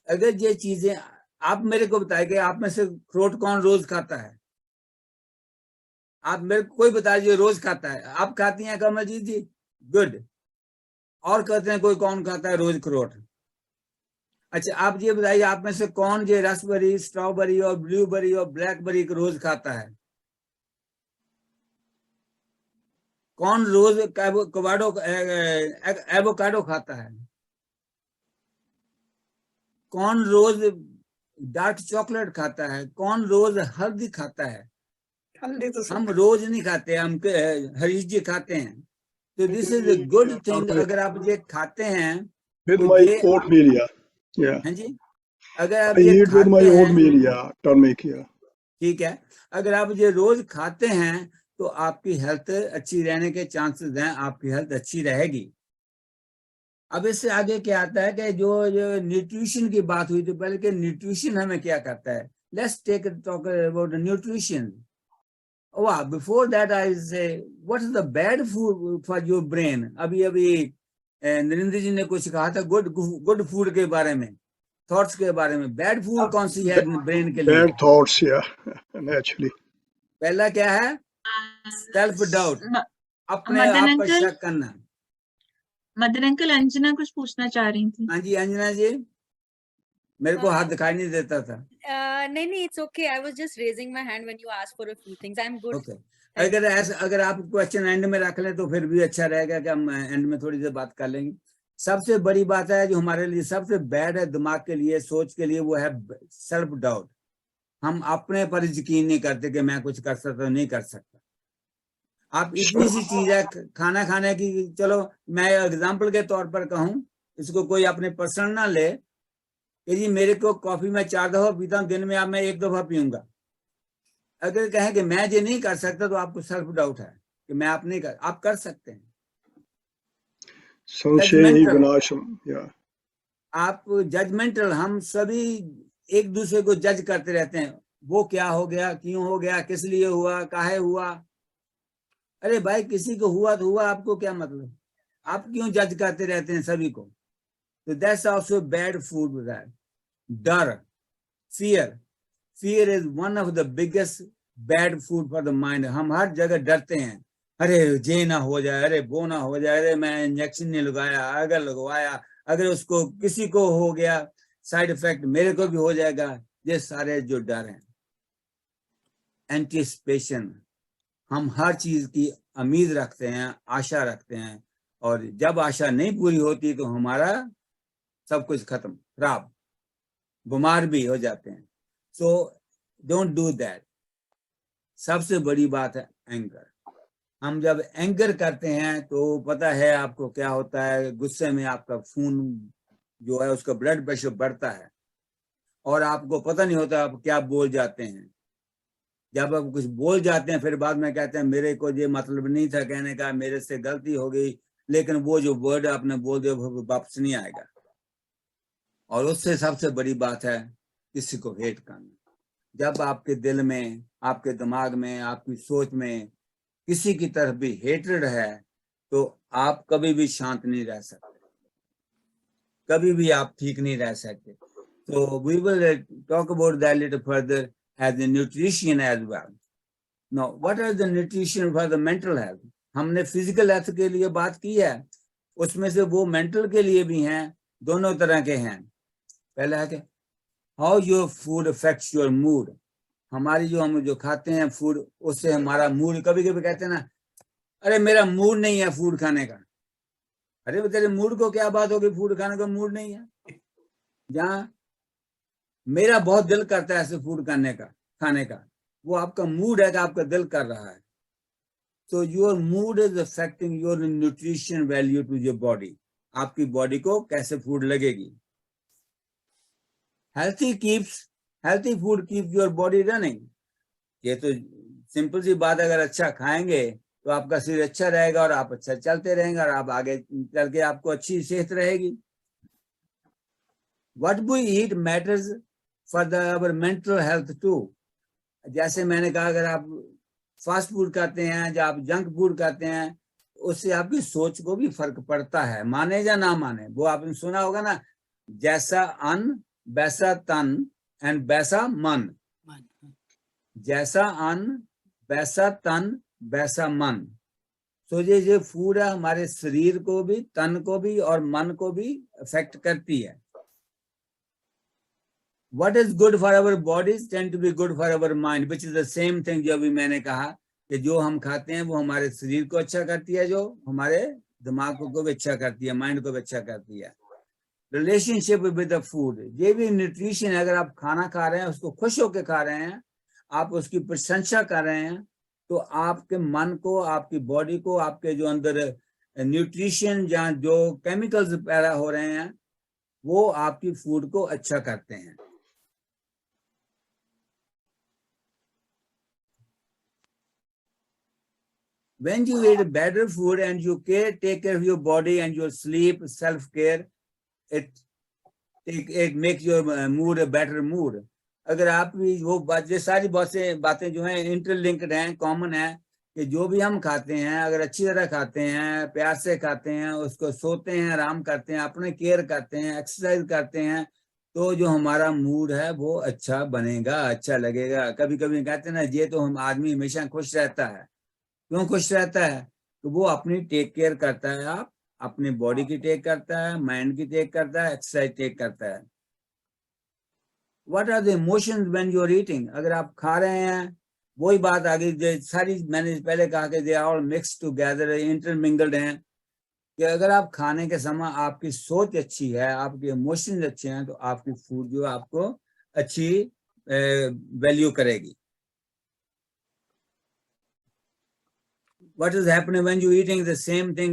अगर ये चीजें आप मेरे को बताए कि आप में से अखरोट कौन रोज खाता है, आप मेरे को कोई बता दीजिए रोज खाता है। आप खाती हैं कमलजीत जी? गुड। और कहते हैं कोई कौन खाता है रोज अखरोट? अच्छा आप ये बताइए आप में से कौन ये रसबेरी, स्ट्रॉबेरी और ब्लूबेरी और ब्लैकबेरी रोज खाता है? कौन रोज एवोकाडो खाता है? कौन रोज डार्क चॉकलेट खाता है? कौन रोज हल्दी खाता है? हल्दी तो सब हम रोज नहीं खाते, हम हरीश जी खाते हैं। तो this is a good thing. अगर आप ये खाते हैं With तो my ये oatmeal, yeah. हैं जी, अगर आप I ये eat with my खाते हैं, oatmeal, turmeric, ठीक है, अगर आप ये रोज खाते हैं तो आपकी हेल्थ अच्छी रहने के चांसेस हैं, आपकी हेल्थ अच्छी रहेगी। अब इससे आगे क्या आता है कि जो न्यूट्रिशन की बात हुई, तो पहले कि न्यूट्रिशन हमें क्या करता है। Let's take talk about nutrition. Wow, before that I say, what is the bad food for your brain? अभी नरेंद्र जी ने कुछ कहा था गुड फूड के बारे में, थॉट्स के बारे में। बैड फूड कौन सी है ब्रेन के लिए? Bad thoughts, naturally. पहला क्या है? सेल्फ डाउट, अपने मदन आप पर अंकल, शक करना। मदन अंकल, अंजना कुछ पूछना चाह रही थी। हाँ जी अंजना जी, मेरे को हाथ दिखाई नहीं देता था। नहीं, it's okay. I was just raising my hand when you asked for a few things. I'm good. Okay, अगर आप क्वेश्चन एंड में रख लें तो फिर भी अच्छा रहेगा कि हम एंड में थोड़ी देर बात कर लेंगे। सबसे बड़ी बात है जो हमारे लिए सबसे बैड है दिमाग के लिए, सोच के लिए, वो है सेल्फ डाउट। हम अपने पर यकीन नहीं करते कि मैं कुछ कर सकता हूँ, नहीं कर सकता। आप इतनी सी चीज है खाना खाने की, चलो मैं एग्जाम्पल के तौर पर कहूँ, इसको कोई अपने पर्सनल ना ले कि जी मेरे को कॉफी में 4 दफा पीता हूँ, दिन में अब मैं 1 दफा पीऊंगा। अगर कहें कि मैं ये नहीं कर सकता तो आपको सेल्फ डाउट है कि मैं आप नहीं कर, आप कर सकते हैं। आप जजमेंटल, हम सभी एक दूसरे को जज करते रहते हैं। वो क्या हो गया, क्यों हो गया, किस लिए हुआ, काहे हुआ। अरे भाई किसी को हुआ तो हुआ, आपको क्या मतलब? आप क्यों जज करते रहते हैं सभी को? तो दैट्स आल्सो बैड फूड। डर, fear is one of the biggest bad food for the mind. हम हर जगह डरते हैं, अरे ये ना हो जाए, अरे वो ना हो जाए, अरे मैं इंजेक्शन नहीं लगाया, अगर लगवाया, अगर उसको किसी को हो गया साइड इफेक्ट, मेरे को भी हो जाएगा। ये सारे जो डर हैं, एंटिसिपेशन, हम हर चीज की उम्मीद रखते हैं, आशा रखते हैं, और जब आशा नहीं पूरी होती तो हमारा सब कुछ खत्म, खराब, बीमार भी हो जाते हैं। So don't do that. सबसे बड़ी बात है एंगर। हम जब एंगर करते हैं तो पता है आपको क्या होता है, गुस्से में आपका खून जो है उसका ब्लड प्रेशर बढ़ता है और आपको पता नहीं होता आप क्या बोल जाते हैं। जब आप कुछ बोल जाते हैं फिर बाद में कहते हैं मेरे को ये मतलब नहीं था कहने का, मेरे से गलती हो गई, लेकिन वो जो वर्ड आपने बोल दिया वो वापस नहीं आएगा। और उससे सबसे बड़ी बात है किसी को हेट करना। जब आपके दिल में, आपके दिमाग में, आपकी सोच में किसी की तरफ भी हेट्रेड है तो आप कभी भी शांत नहीं रह सकते, कभी भी आप ठीक नहीं रह सकते। तो we will talk about that little further as the nutrition as well. Now what are the nutrition for the mental health? हमने फिजिकल हेल्थ के लिए बात की है, उसमें से वो मेंटल के लिए भी हैं, दोनों तरह के हैं। पहला है कि how your food affects your mood. हमारी जो हम जो खाते हैं फूड, उससे हमारा मूड, कभी कभी कहते हैं ना अरे मेरा मूड नहीं है फूड खाने का। अरे तेरे मूड को क्या बात होगी, फूड खाने का मूड नहीं है। जहाँ मेरा बहुत दिल करता है ऐसे फूड खाने का, वो आपका मूड है कि आपका दिल कर रहा है। तो your mood is affecting your nutrition value to your body. आपकी बॉडी को कैसे फूड लगेगी। Healthy food keeps your body running. ये तो सिंपल सी बात है, अगर अच्छा खाएंगे तो आपका शरीर अच्छा रहेगा और आप अच्छा चलते रहेंगे और आप आगे चल के आपको अच्छी सेहत रहेगी। What we eat matters for our mental health too। जैसे मैंने कहा अगर आप फास्ट फूड खाते हैं, जब आप जंक फूड खाते हैं, उससे आपकी सोच को भी फर्क पड़ता है, माने या ना माने। वो आपने सुना होगा ना, जैसा अन्न वैसा तन एंड वैसा मन। जैसा अन्न वैसा तन वैसा मन। तो ये जो फूड है हमारे शरीर को भी, तन को भी और मन को भी अफेक्ट करती है। What is good for our bodies tend to be good for our mind, which is the same thing जो अभी मैंने कहा कि जो हम खाते हैं वो हमारे शरीर को अच्छा करती है, जो हमारे दिमाग को भी अच्छा करती है, माइंड को भी अच्छा करती है। रिलेशनशिप विद द फूड, ये भी न्यूट्रिशन है। अगर आप खाना खा रहे हैं, उसको खुश होकर खा रहे हैं, आप उसकी प्रशंसा कर रहे हैं, तो आपके मन को, आपकी बॉडी को, आपके जो अंदर न्यूट्रिशन जहाँ जो केमिकल्स पैदा हो रहे हैं वो आपकी फूड को अच्छा करते हैं। When you eat better food and you take care of your body and your sleep, self-care, it makes your mood a better mood. अगर आप भी वो ये सारी बातें जो हैं इंटरलिंक्ड हैं, कॉमन है कि जो भी हम खाते हैं, अगर अच्छी तरह खाते हैं, प्यार से खाते हैं, उसको सोते हैं, आराम करते हैं, अपने केयर करते हैं, एक्सरसाइज करते हैं, तो जो हमारा मूड है वो अच्छा बनेगा, अच्छा लगेगा। कभी कभी कहते हैं ना, ये तो हम आदमी हमेशा खुश रहता है। क्यों खुश रहता है? तो वो अपनी टेक केयर करता है, आप अपनी बॉडी की टेक करता है, माइंड की टेक करता है, एक्सरसाइज टेक करता है। What are the emotions when you are eating? अगर आप खा रहे हैं, वही बात आ गई, सारी मैंने पहले कहा कि they are all mix together, intermingled हैं, कि अगर आप खाने के समय आपकी सोच अच्छी है, आपके इमोशंस अच्छे हैं, तो आपकी फूड जो आपको अच्छी वैल्यू करेगी। What is happening when you eating the same thing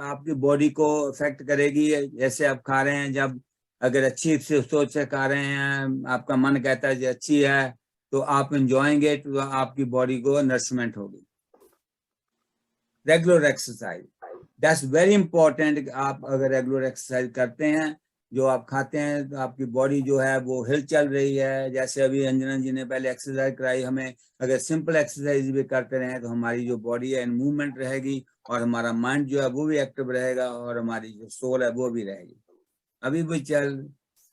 आपकी बॉडी को अफेक्ट करेगी। जैसे आप खा रहे हैं, जब अगर अच्छी से सोच से खा रहे हैं, आपका मन कहता है जो अच्छी है, तो आप एंजॉयेंगे, तो आपकी बॉडी को नरिशमेंट होगी। Regular exercise, that's very important. आप अगर रेगुलर एक्सरसाइज करते हैं, जो आप खाते हैं, तो आपकी बॉडी जो है वो हिल चल रही है। जैसे अभी अंजना जी ने पहले एक्सरसाइज कराई, हमें अगर सिंपल एक्सरसाइज भी करते रहे तो हमारी जो बॉडी है इन मूवमेंट रहेगी, और हमारा माइंड जो है वो भी एक्टिव रहेगा, और हमारी जो सोल है वो भी रहेगी।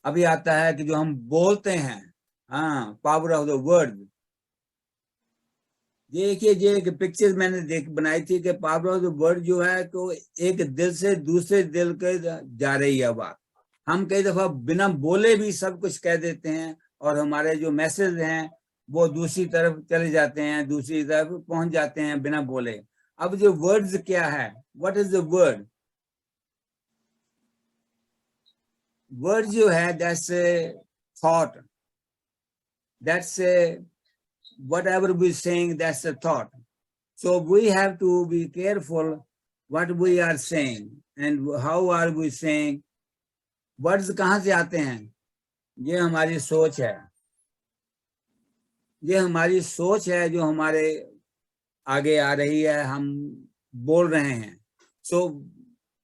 अभी आता है कि जो हम बोलते हैं, हाँ, पावर ऑफ द वर्ड। देखिए, ये एक पिक्चर मैंने बनाई थी कि पावर ऑफ द वर्ड जो है, तो एक दिल से दूसरे दिल के जा रही है बात। हम कई दफा बिना बोले भी सब कुछ कह देते हैं, और हमारे जो मैसेज हैं वो दूसरी तरफ चले जाते हैं, दूसरी तरफ पहुंच जाते हैं बिना बोले। अब जो वर्ड्स क्या है, what is the word? Word जो है, that's a thought, that's a whatever we saying, that's a thought. So we have to be careful what we are saying and how are we saying. Words कहाँ से आते हैं? ये हमारी सोच है, ये हमारी सोच है जो हमारे आगे आ रही है, हम बोल रहे हैं। So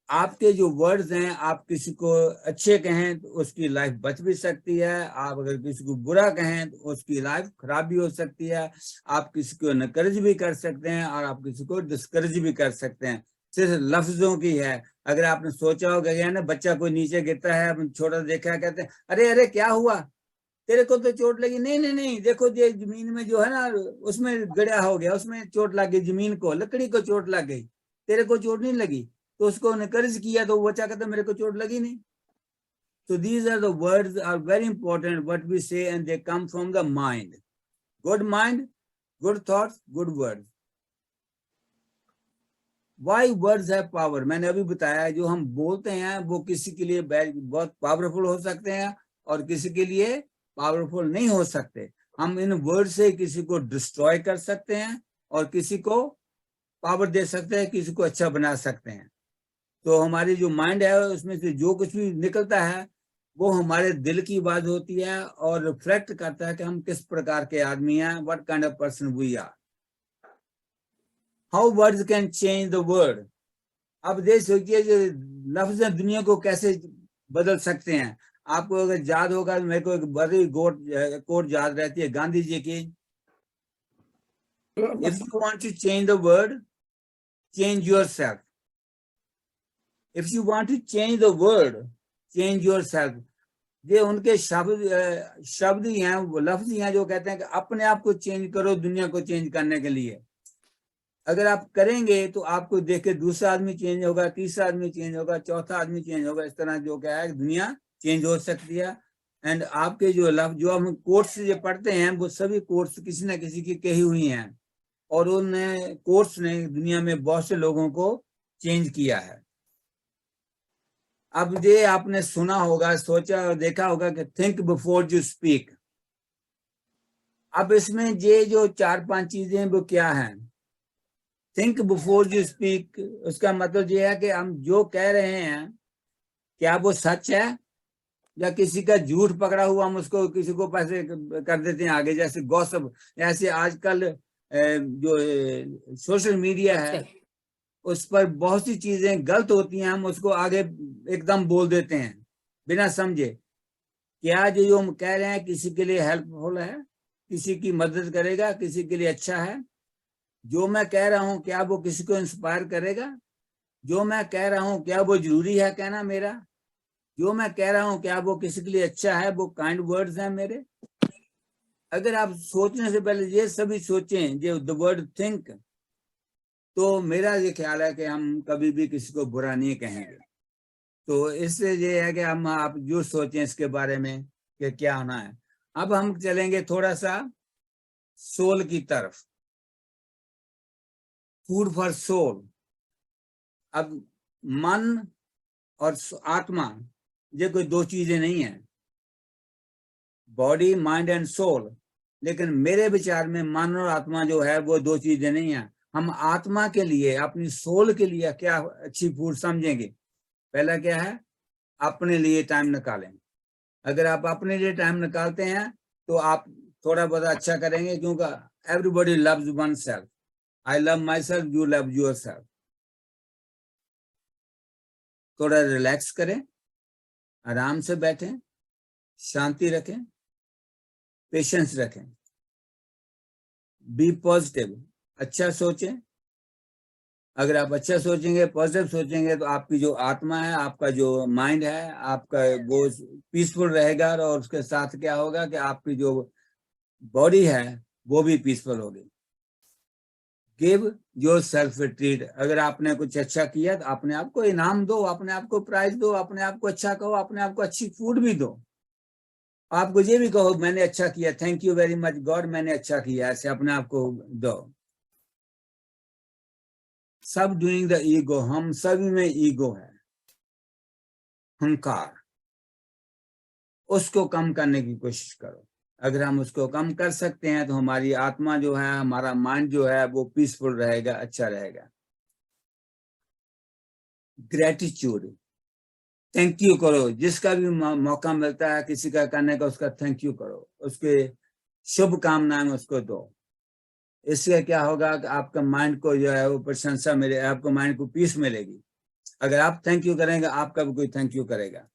आपके जो वर्ड्स हैं, आप किसी को अच्छे कहें तो उसकी लाइफ बच भी सकती है, आप अगर किसी को बुरा कहें तो उसकी लाइफ खराब भी हो सकती है। आप किसी को नकरेज भी कर सकते हैं, और आप किसी को डिस्करेज भी कर सकते हैं। सिर्फ लफ्जों की है। अगर आपने सोचा होगा ना, बच्चा कोई नीचे गिरता है, छोटा देखा है, कहते हैं अरे अरे क्या हुआ, तेरे को तो चोट लगी। नहीं नहीं नहीं, देखो ये जमीन में जो है ना, उसमें गड़ा हो गया, उसमें चोट लग गई, जमीन को, लकड़ी को चोट लग गई, तेरे को चोट नहीं लगी। तो उसको नकर्ज किया, तो वो बच्चा कहता मेरे को चोट लगी नहीं। So these are the words are very important what we say, and they come from the mind. Good mind, good thoughts, good words. Why words have power? मैंने अभी बताया, जो हम बोलते हैं वो किसी के लिए बहुत पावरफुल हो सकते हैं, और किसी के लिए पावरफुल नहीं हो सकते। हम इन वर्ड से किसी को डिस्ट्रॉय कर सकते हैं, और किसी को पावर दे सकते हैं, किसी को अच्छा बना सकते हैं। तो हमारी जो माइंड है, उसमें से जो कुछ भी निकलता है वो हमारे दिल की बात होती है, और रिफ्लेक्ट करता है कि हम किस प्रकार के आदमी हैं, what kind of person we are. How words can change the world. अब देख सोचिए, लफ्ज दुनिया को कैसे बदल सकते हैं। आपको अगर याद होगा, मेरे को एक बड़ी कोट याद रहती है गांधी जी की, if you want to change the world, change yourself. If you want to change the world, change yourself. ये उनके शब्द ही हैं, वो लफ्ज ही हैं जो कहते हैं कि अपने आप को चेंज करो दुनिया को चेंज करने के लिए। अगर आप करेंगे तो आपको देख के दूसरा आदमी चेंज होगा, तीसरा आदमी चेंज होगा, चौथा आदमी चेंज होगा। इस तरह जो क्या है दुनिया चेंज हो सकती है। एंड आपके जो लफ्ज जो हम कोर्स जो पढ़ते हैं वो सभी कोर्स किसी न किसी की कही हुई हैं, और उन कोर्स ने दुनिया में बहुत से लोगों को चेंज किया है। अब ये आपने सुना होगा, सोचा और देखा होगा कि थिंक बिफोर यू स्पीक। अब इसमें ये जो 4-5 चीजें वो क्या हैं? थिंक बिफोर यू स्पीक, उसका मतलब ये है कि हम जो कह रहे हैं क्या वो सच है या किसी का झूठ पकड़ा हुआ हम उसको किसी को पैसे कर देते हैं आगे, जैसे गॉसिप। ऐसे आजकल जो सोशल मीडिया है उस पर बहुत सी चीजें गलत होती हैं, हम उसको आगे एकदम बोल देते हैं बिना समझे। क्या जो हम कह रहे हैं किसी के लिए हेल्पफुल है, किसी की मदद करेगा, किसी के लिए अच्छा है? जो मैं कह रहा हूं क्या वो किसी को इंस्पायर करेगा? जो मैं कह रहा हूं क्या वो जरूरी है कहना मेरा? जो मैं कह रहा हूं क्या वो किसी के लिए अच्छा है? वो काइंड वर्ड्स हैं मेरे? अगर आप सोचने से पहले ये सभी सोचें, जो द वर्ड थिंक, तो मेरा ये ख्याल है कि हम कभी भी किसी को बुरा नहीं कहेंगे। तो इससे ये है कि हम आप जो सोचें इसके बारे में कि क्या होना है। अब हम चलेंगे थोड़ा सा सोल की तरफ, फूड फॉर सोल। अब मन और आत्मा ये कोई दो चीजें नहीं है, बॉडी माइंड एंड सोल। लेकिन मेरे विचार में मन और आत्मा जो है वो दो चीजें नहीं है। हम आत्मा के लिए, अपनी सोल के लिए क्या अच्छी फूड समझेंगे? पहला क्या है? अपने लिए टाइम निकालें। अगर आप अपने लिए टाइम निकालते हैं तो आप थोड़ा बहुत अच्छा करेंगे, क्योंकि everybody loves one self. I love my self, you love your self. थोड़ा रिलैक्स करें, आराम से बैठें, शांति रखें, पेशेंस रखें, बी पॉजिटिव, अच्छा सोचें। अगर आप अच्छा सोचेंगे, पॉजिटिव सोचेंगे, तो आपकी जो आत्मा है, आपका जो माइंड है, आपका वो पीसफुल रहेगा। और उसके साथ क्या होगा कि आपकी जो बॉडी है वो भी पीसफुल होगी। Give your self treat. अगर आपने कुछ अच्छा किया तो अपने आप को इनाम दो, अपने आप को प्राइज दो, अपने आप को अच्छा कहो, अपने आप को अच्छी फूड भी दो। आपको ये भी कहो मैंने अच्छा किया, thank you very much God, मैंने अच्छा किया, ऐसे अपने आप को दो। सब डूइंग द ईगो, हम सभी में ईगो है, अहंकार। उसको कम करने की कोशिश करो। अगर हम उसको कम कर सकते हैं तो हमारी आत्मा जो है, हमारा माइंड जो है वो पीसफुल रहेगा, अच्छा रहेगा। ग्रेटिट्यूड, थैंक यू करो। जिसका भी मौका मिलता है किसी का करने का, उसका थैंक यू करो, उसके शुभकामनाएं उसको दो। इससे क्या होगा कि आपका माइंड को जो है वो प्रशंसा मिले, आपको माइंड को पीस मिलेगी। अगर आप थैंक यू करेंगे, आपका भी कोई थैंक यू करेगा।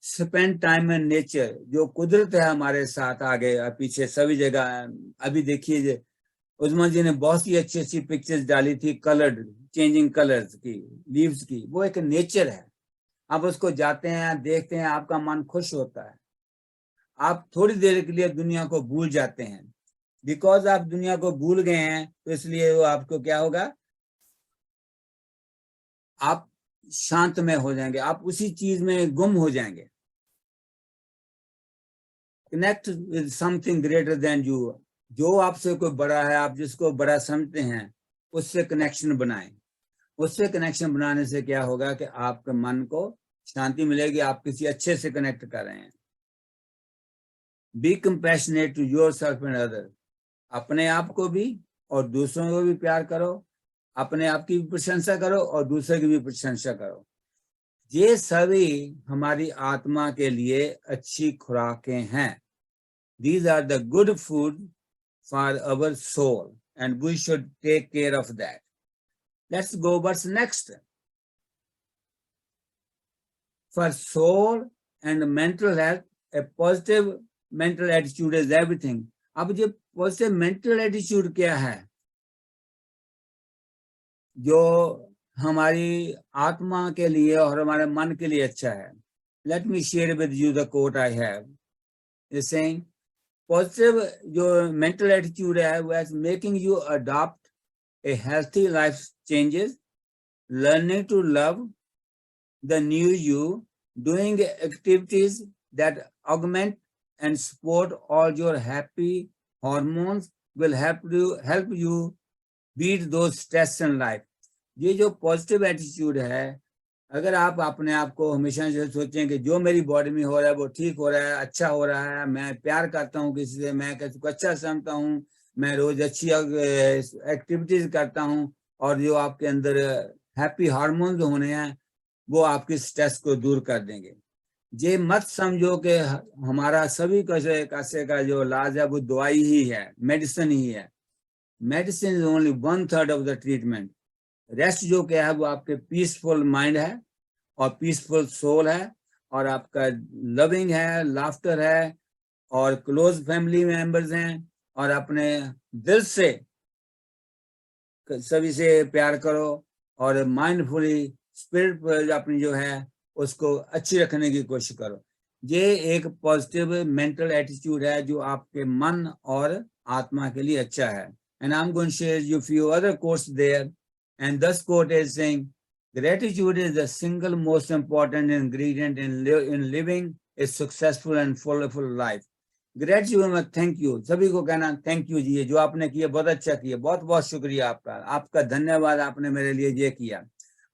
स्पेंड टाइम इन नेचर, जो कुदरत है हमारे साथ आगे और पीछे सभी जगह। अभी देखिए उस्मान जी ने बहुत ही अच्छी अच्छी पिक्चर्स डाली थी, कलर्ड, चेंजिंग कलर्स की, लीव्स की। वो एक नेचर है। आप उसको जाते हैं, देखते हैं, आपका मन खुश होता है। आप थोड़ी देर के लिए दुनिया को भूल जाते हैं। बिकॉज आप दुनिया को भूल गए हैं तो इसलिए वो आपको क्या होगा, आप शांत में हो जाएंगे, आप उसी चीज में गुम हो जाएंगे। Connect with something greater than you. जो आपसे कोई बड़ा है, आप जिसको बड़ा समझते हैं, उससे कनेक्शन बनाएं। उससे कनेक्शन बनाने से क्या होगा कि आपके मन को शांति मिलेगी, आप किसी अच्छे से कनेक्ट कर रहे हैं। Be compassionate to yourself and other. अपने आप को भी और दूसरों को भी प्यार करो, अपने आप की भी प्रशंसा करो और दूसरे की भी प्रशंसा करो। ये सभी हमारी आत्मा के लिए अच्छी खुराकें हैं। These are the good food for our soul and we should take care of that. Let's go what's next. For soul and mental health, a positive mental attitude is everything. अब ये positive mental attitude क्या है? जो हमारी आत्मा के लिए और हमारे मन के लिए अच्छा है। Let me share with you the quote I have. It's saying, positive जो mental attitude है was making you adopt a healthy life changes, learning to love the new you, doing activities that augment and support all your happy hormones will help you beat those stress in life. ये जो positive attitude है, अगर आप अपने आप को हमेशा से सोचें कि जो मेरी बॉडी में हो रहा है वो ठीक हो रहा है, अच्छा हो रहा है, मैं प्यार करता हूँ किसी से, मैं किसी को अच्छा समझता हूँ, मैं रोज अच्छी एक्टिविटीज करता हूँ, और जो आपके अंदर हैप्पी हार्मोन्स होने हैं वो आपकी स्ट्रेस को दूर कर देंगे। ये मत समझो कि हमारा सभी कैसे का जो इलाज है वो दवाई ही है, मेडिसिन ही है। Medicine is only 1/3 of the treatment. Rest जो क्या है वो आपके पीसफुल माइंड है और पीसफुल सोल है, और आपका लविंग है, लाफ्टर है, और क्लोज फैमिली मेंबर्स हैं, और अपने दिल से सभी से प्यार करो, और माइंडफुली स्पिरिट अपनी जो है उसको अच्छी रखने की कोशिश करो। ये एक पॉजिटिव मेंटल एटीट्यूड है जो आपके मन और आत्मा के लिए अच्छा है। And I'm going to share you few other quotes there. And this quote is saying, gratitude is the single most important ingredient in living a successful and fulfilled life. Gratitude में thank you, सभी को कहना thank you जी, जो आपने किया बहुत अच्छा किया, बहुत बहुत शुक्रिया आपका, आपका धन्यवाद, आपने मेरे लिए ये किया,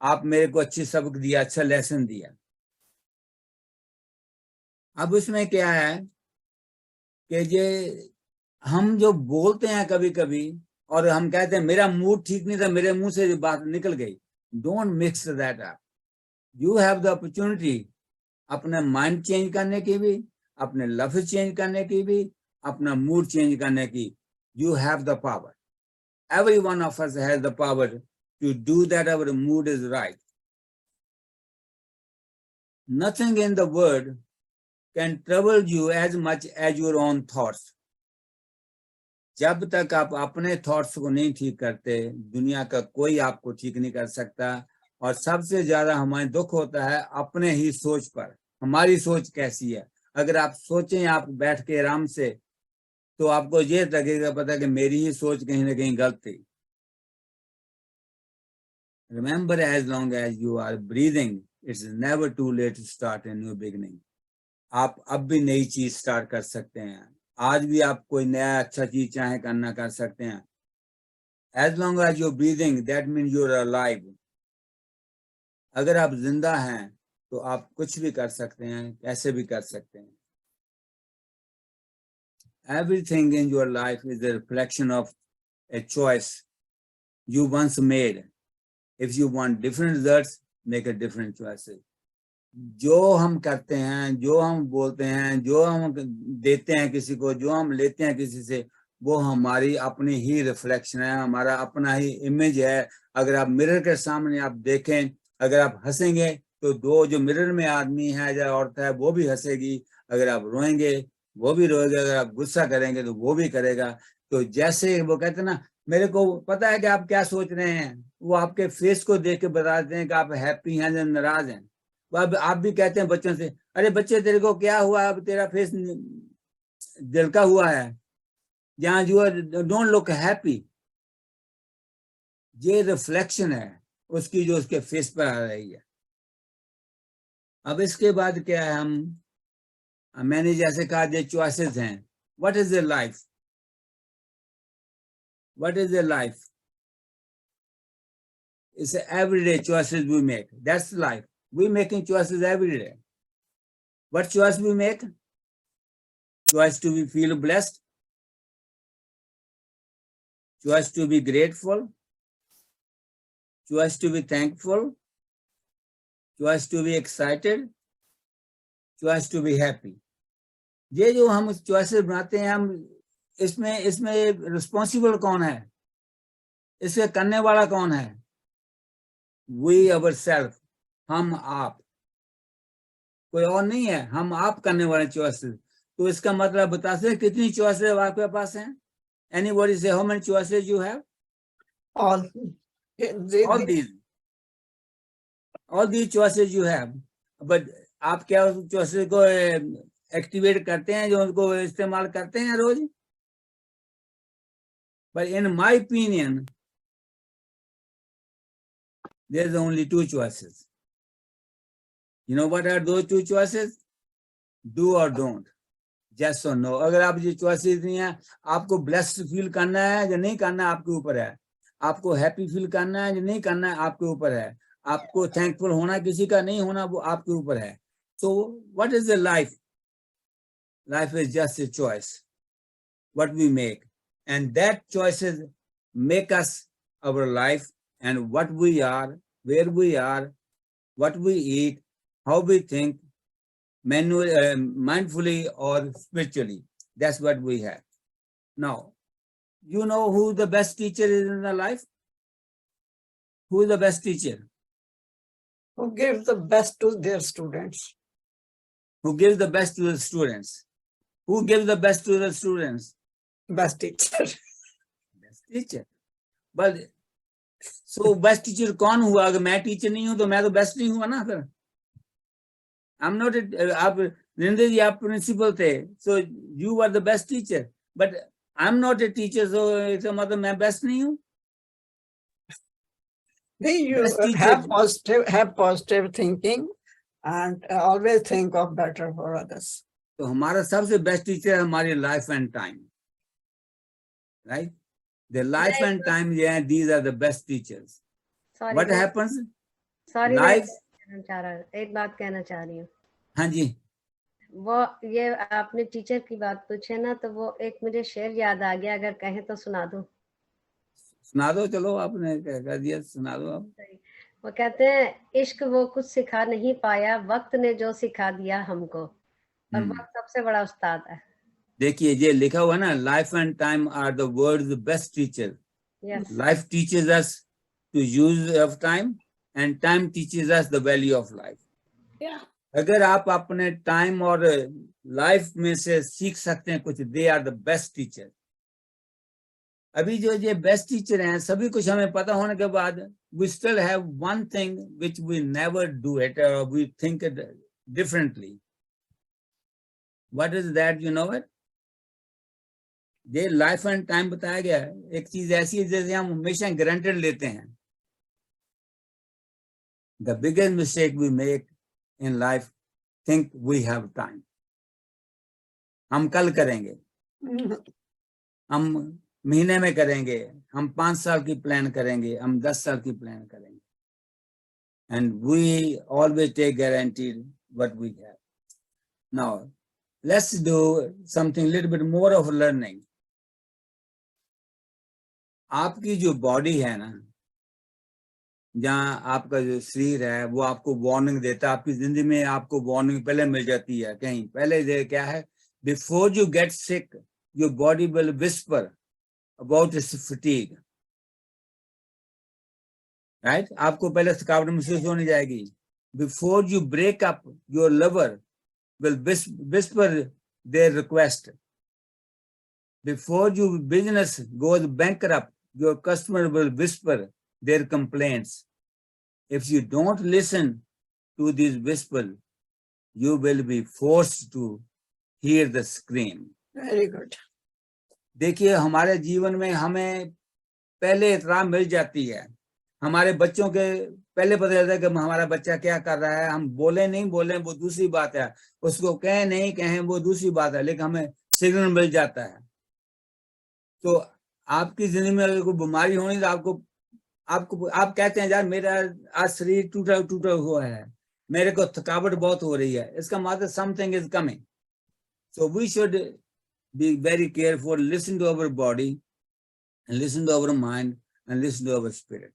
आप मेरे को अच्छी सबक दिया, अच्छा लेसन दिया। अब उसमें क्या है कि ये हम जो बोलते हैं कभी कभी, और हम कहते हैं मेरा मूड ठीक नहीं था, मेरे मुंह से बात निकल गई। Don't mix that up. You have the opportunity अपना माइंड चेंज करने की भी, अपने लफ्ज चेंज करने की भी, अपना मूड चेंज करने की। You have the power. Every one of us has the power to do that. Our mood is right. Nothing in the world can trouble you as much as your own thoughts. जब तक आप अपने thoughts को नहीं ठीक करते, दुनिया का कोई आपको ठीक नहीं कर सकता। और सबसे ज्यादा हमें दुख होता है अपने ही सोच पर। हमारी सोच कैसी है? अगर आप सोचें आप बैठ के आराम से, तो आपको ये लगेगा पता कि मेरी ही सोच कहीं ना कहीं गलत थी। Remember, as long as you are breathing, it's never too late to start a new beginning. आप अब भी नई चीज स्टार्ट कर सकते हैं। आज भी आप कोई नया अच्छा चीज चाहे करना कर सकते हैं। As long as you breathing, that mean you are alive. अगर आप जिंदा हैं तो आप कुछ भी कर सकते हैं, कैसे भी कर सकते हैं। Everything in your life is a reflection of a choice you once made. If you want different results, make a different choices. जो हम करते हैं, जो हम बोलते हैं, जो हम देते हैं किसी को, जो हम लेते हैं किसी से, वो हमारी अपनी ही रिफ्लेक्शन है, हमारा अपना ही इमेज है। अगर आप मिरर के सामने आप देखें, अगर आप हंसेंगे तो दो जो मिरर में आदमी है या औरत है वो भी हंसेगी। अगर आप रोएंगे वो भी रोएगा, अगर आप गुस्सा करेंगे तो वो भी करेगा। तो जैसे वो कहते हैं ना, मेरे को पता है कि आप क्या सोच रहे हैं, वो आपके फेस को देख के बताते हैं कि आप हैप्पी हैं या नाराज हैं। अब आप भी कहते हैं बच्चों से, अरे बच्चे तेरे को क्या हुआ, अब तेरा फेस जलका हुआ है, जहाँ you are don't look happy. ये रिफ्लेक्शन है उसकी जो उसके फेस पर आ रही है। अब इसके बाद क्या है, मैंने जैसे कहा जो चॉइसेस हैं, what is your life, what is your life, it's everyday choices we make, that's life. We making choices every day. What choice we make? Choice to be feel blessed, choice to be grateful, choice to be thankful, choice to be excited, choice to be happy. ये जो हम choices बनाते हैं, हम इसमें responsible कौन है, इसे करने वाला कौन है? We ourselves, हम आप, कोई और नहीं है, हम आप करने वाले चॉइसेस। तो इसका मतलब बता सकते कितनी चॉइसेस आपके पास हैं? Anybody say how many choices you have? All. All these choices you have, but आप क्या उस चॉइसेस को एक्टिवेट करते हैं, जो उनको इस्तेमाल करते हैं रोज? But in my opinion, there's only two choices. You know what are those two choices? Do or don't. Yes or no. अगर आप ये choices नहीं है, आपको blessed feel करना है या नहीं करना है, आपके ऊपर है. आपको happy feel करना है या नहीं करना है, आपके ऊपर है. आपको thankful होना किसी का नहीं होना, वो आपके ऊपर है. So what is the life? Life is just a choice. What we make. And that choices make us our life and what we are, where we are, what we eat, how we think, mindfully or spiritually. That's what we have. Now, you know who the best teacher is in the life? Who is the best teacher? Who gives the best to their students? Who gives the best to the students? Who gives the best to the students? Best teacher. Best teacher. But so best teacher कौन हुआ? अगर मैं teacher नहीं हूं तो मैं तो best नहीं हुआ ना फिर. I'm not आप रिंदे जी आप प्रिंसिपल थे, so you are the best teacher, but I'm not a teacher, so इसका मतलब मैं बेस्ट नहीं हूँ. You Best teacher. have positive thinking and always think of better for others. तो हमारा सबसे बेस्ट टीचर है हमारी life and time, right? The life and time, yeah, these are the best teachers. Sorry, What happens? Sorry, Life. एक बात कहना चाह रही हूँ. हाँ जी. वो ये आपने टीचर की बात पूछे ना, तो वो एक मुझे शेर याद आ गया, अगर कहें तो सुना दूं. सुना दो, चलो आपने कह दिया, सुना दो आप. वो कहते हैं, इश्क वो कुछ सिखा नहीं पाया, वक्त ने जो सिखा दिया हमको, और वक्त सबसे बड़ा उस्ताद है. देखिए ये लिखा हुआ ना, life and time are the world's best teacher. Life teaches us to use of time and time teaches us the value of life. अगर आप अपने टाइम और लाइफ में से सीख सकते हैं कुछ, they are the best teacher. अभी जो ये बेस्ट टीचर हैं, सभी कुछ हमें पता होने के बाद, we still have one thing which we never do it, और we think it differently. What is that? You know it? ये लाइफ एंड टाइम बताया गया है. एक चीज ऐसी है जैसे हम हमेशा गारंटेड लेते हैं. The biggest mistake we make in life, think we have time. हम कल करेंगे, हम महीने में करेंगे, हम 5 साल की प्लान करेंगे, हम 10 साल की प्लान करेंगे. And we always take guaranteed what we have. Now let's do something little bit more of learning. आपकी जो बॉडी है ना, जहाँ आपका जो शरीर है, वो आपको वार्निंग देता है. आपकी जिंदगी में आपको वार्निंग पहले मिल जाती है. कहीं पहले क्या है, before you get sick, your body will whisper about its fatigue, right? आपको पहले थकावट महसूस होने जाएगी. Before you break up, your liver will whisper their request. Before your business goes bankrupt, your customer will whisper their complaints. If you don't listen to these whispers, you will be forced to hear the scream. Very good. देखिए हमारे जीवन में हमें पहले इत्तला मिल जाती है. हमारे बच्चों के पहले पता चलता है कि हमारा बच्चा क्या कर रहा है. हम बोले नहीं बोले वो दूसरी बात है, उसको कहें नहीं कहें वो दूसरी बात है, लेकिन हमें सिग्नल मिल जाता है. तो आपकी जिंदगी में अगर कोई बीमारी होनी तो आप कहते हैं यार मेरा आज शरीर टूटा हुआ है, मेरे को थकावट बहुत हो रही है, इसका मतलब something is coming. So we should be very careful, listen to our body and listen to our mind and listen to our spirit.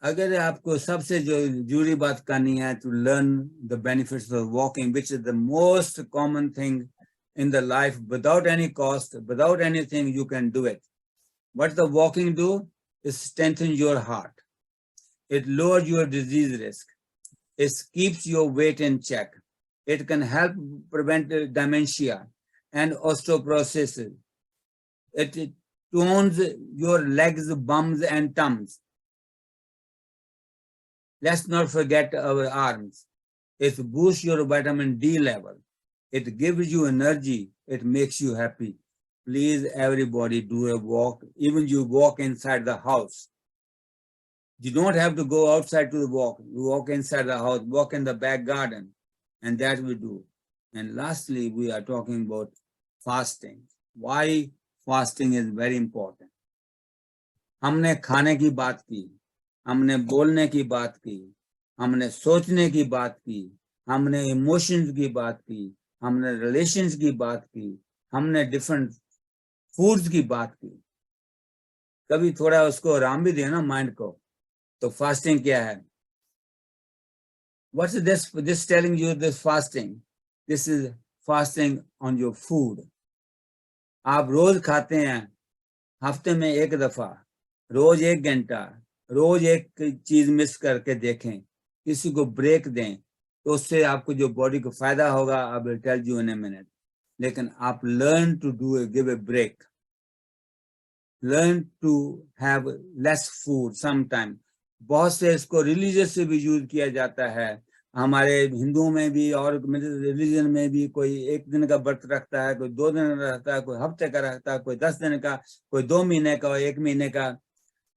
अगर आपको सबसे जो जरूरी बात करनी है, to learn the benefits of walking, which is the most common thing in the life, without any cost, without anything, you can do it. What the walking do is strengthen your heart. It lowers your disease risk. It keeps your weight in check. It can help prevent dementia and osteoporosis. It tones your legs, bums, and thumbs. Let's not forget our arms. It boosts your vitamin D level. It gives you energy. It makes you happy. Please, everybody, do a walk. Even you walk inside the house. You don't have to go outside to walk. You walk inside the house, walk in the back garden, and that we do. And lastly, we are talking about fasting. Why fasting is very important. हमने खाने की बात की, हमने बोलने की बात की, हमने सोचने की बात की, हमने इमोशंस की बात की, हमने रिलेशंस की बात की, हमने डिफरेंट फूड्स की बात की. कभी थोड़ा उसको आराम भी देना माइंड को. तो फास्टिंग क्या है? What's this telling you, this fasting? This is fasting on your food. आप रोज खाते हैं, हफ्ते में एक दफा, रोज 1 घंटा, रोज एक चीज मिस करके देखें, किसी को ब्रेक दें, तो उससे आपको जो बॉडी को फायदा होगा, I will tell you in a minute. लेकिन आप learn to do give a break, learn to have less food sometime. बहुत से इसको रिलीजियस से भी यूज किया जाता है. हमारे हिंदुओं में भी और रिलीजन में भी कोई 1 दिन का व्रत रखता है, कोई 2 दिन का रखता है, कोई हफ्ते का रखता है, कोई 10 दिन का, कोई 2 महीने का, 1 महीने का.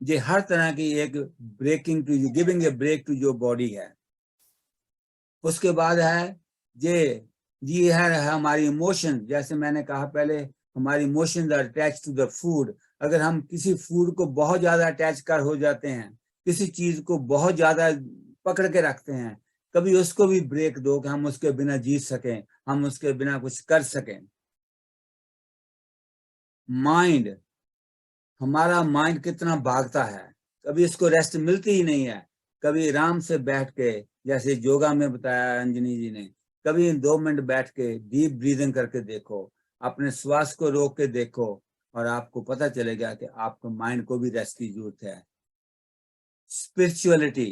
ये हर तरह की एक breaking to you, giving a break to your body है. उसके बाद है ये है हमारी इमोशन. जैसे मैंने कहा पहले, हमारी emotions are attach to the food. अगर हम किसी फूड को बहुत ज्यादा अटैच कर हो जाते हैं, किसी चीज को बहुत ज्यादा पकड़ के रखते हैं, कभी उसको भी ब्रेक दो कि हम उसके बिना जी सकें, हम उसके बिना कुछ कर सकें. माइंड, हमारा माइंड कितना भागता है, कभी इसको रेस्ट मिलती ही नहीं है. कभी आराम से बैठ के, जैसे योगा में बताया अंजनी जी ने, कभी 2 मिनट बैठ के डीप ब्रीदिंग करके देखो, अपने श्वास को रोक के देखो, और आपको पता चलेगा कि आपको माइंड को भी रेस्ट की जरूरत है. स्पिरिचुअलिटी,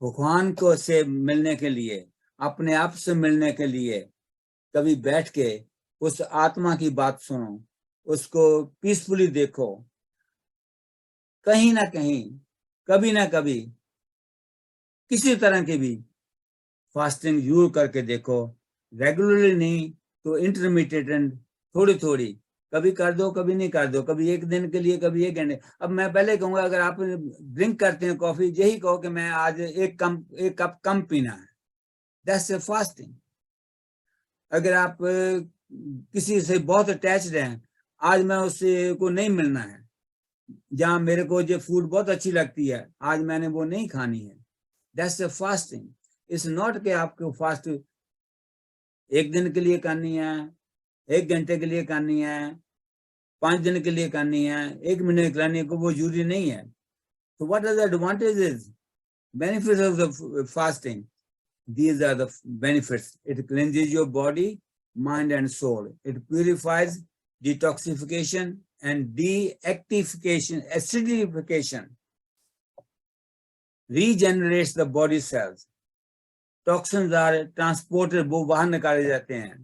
भगवान को से मिलने के लिए, अपने आप से मिलने के लिए, कभी बैठ के उस आत्मा की बात सुनो, उसको पीसफुली देखो. कहीं ना कहीं, कभी ना कभी, किसी तरह की भी फास्टिंग जरूर करके देखो. रेगुलरली नहीं तो इंटरमीडिएट, थोड़ी थोड़ी, कभी कर दो, कभी नहीं कर दो, कभी 1 दिन के लिए, कभी 1 घंटे. अब मैं पहले कहूंगा, अगर आप ड्रिंक करते हैं कॉफी, यही कहो कि मैं आज 1 कप कम पीना है, दैट्स फास्टिंग. अगर आप किसी से बहुत अटैच्ड हैं, आज मैं उससे को नहीं मिलना है, जहां मेरे को जो फूड बहुत अच्छी लगती है, आज मैंने वो नहीं खानी है, दैट्स फास्टिंग. इट्स नॉट कि आपको फास्ट 1 दिन के लिए करनी है, 1 घंटे के लिए करनी है, 5 दिन के लिए करनी है, 1 महीने करनी को, वो जरूरी नहीं है. तो what are the advantages, benefits of the fasting? These are the benefits. It cleanses your body, mind and soul. It purifies, detoxification and deactification, acidification, regenerates the body cells. Toxins are transported, वो बाहर निकाले जाते हैं.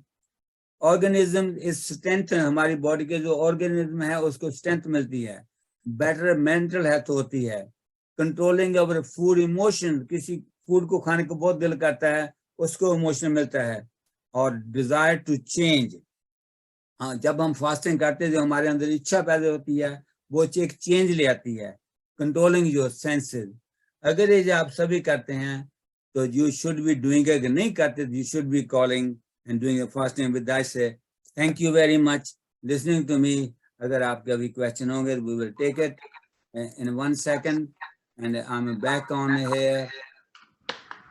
Organism is strengthened, हमारी body के जो organism है उसको स्ट्रेंथ मिलती है. बेटर मेंटल हेल्थ होती है. कंट्रोलिंग अवर फूड इमोशन, किसी फूड को खाने को बहुत दिल करता है, उसको इमोशन मिलता है. और डिजायर टू चेंज, हाँ, जब हम फास्टिंग करते हैं, जो हमारे अंदर इच्छा पैदा होती है, वो एक चेंज ले आती है. कंट्रोलिंग योर सेंसेस, अगर ये आप सभी करते हैं तो यू शुड बी डूइंग. अगर नहीं करते, you should be calling and doing a fasting. With that say thank you very much listening to me. अगर आपके अभी क्वेश्चन होंगे, we will take it in 1 second, and I'm back on here.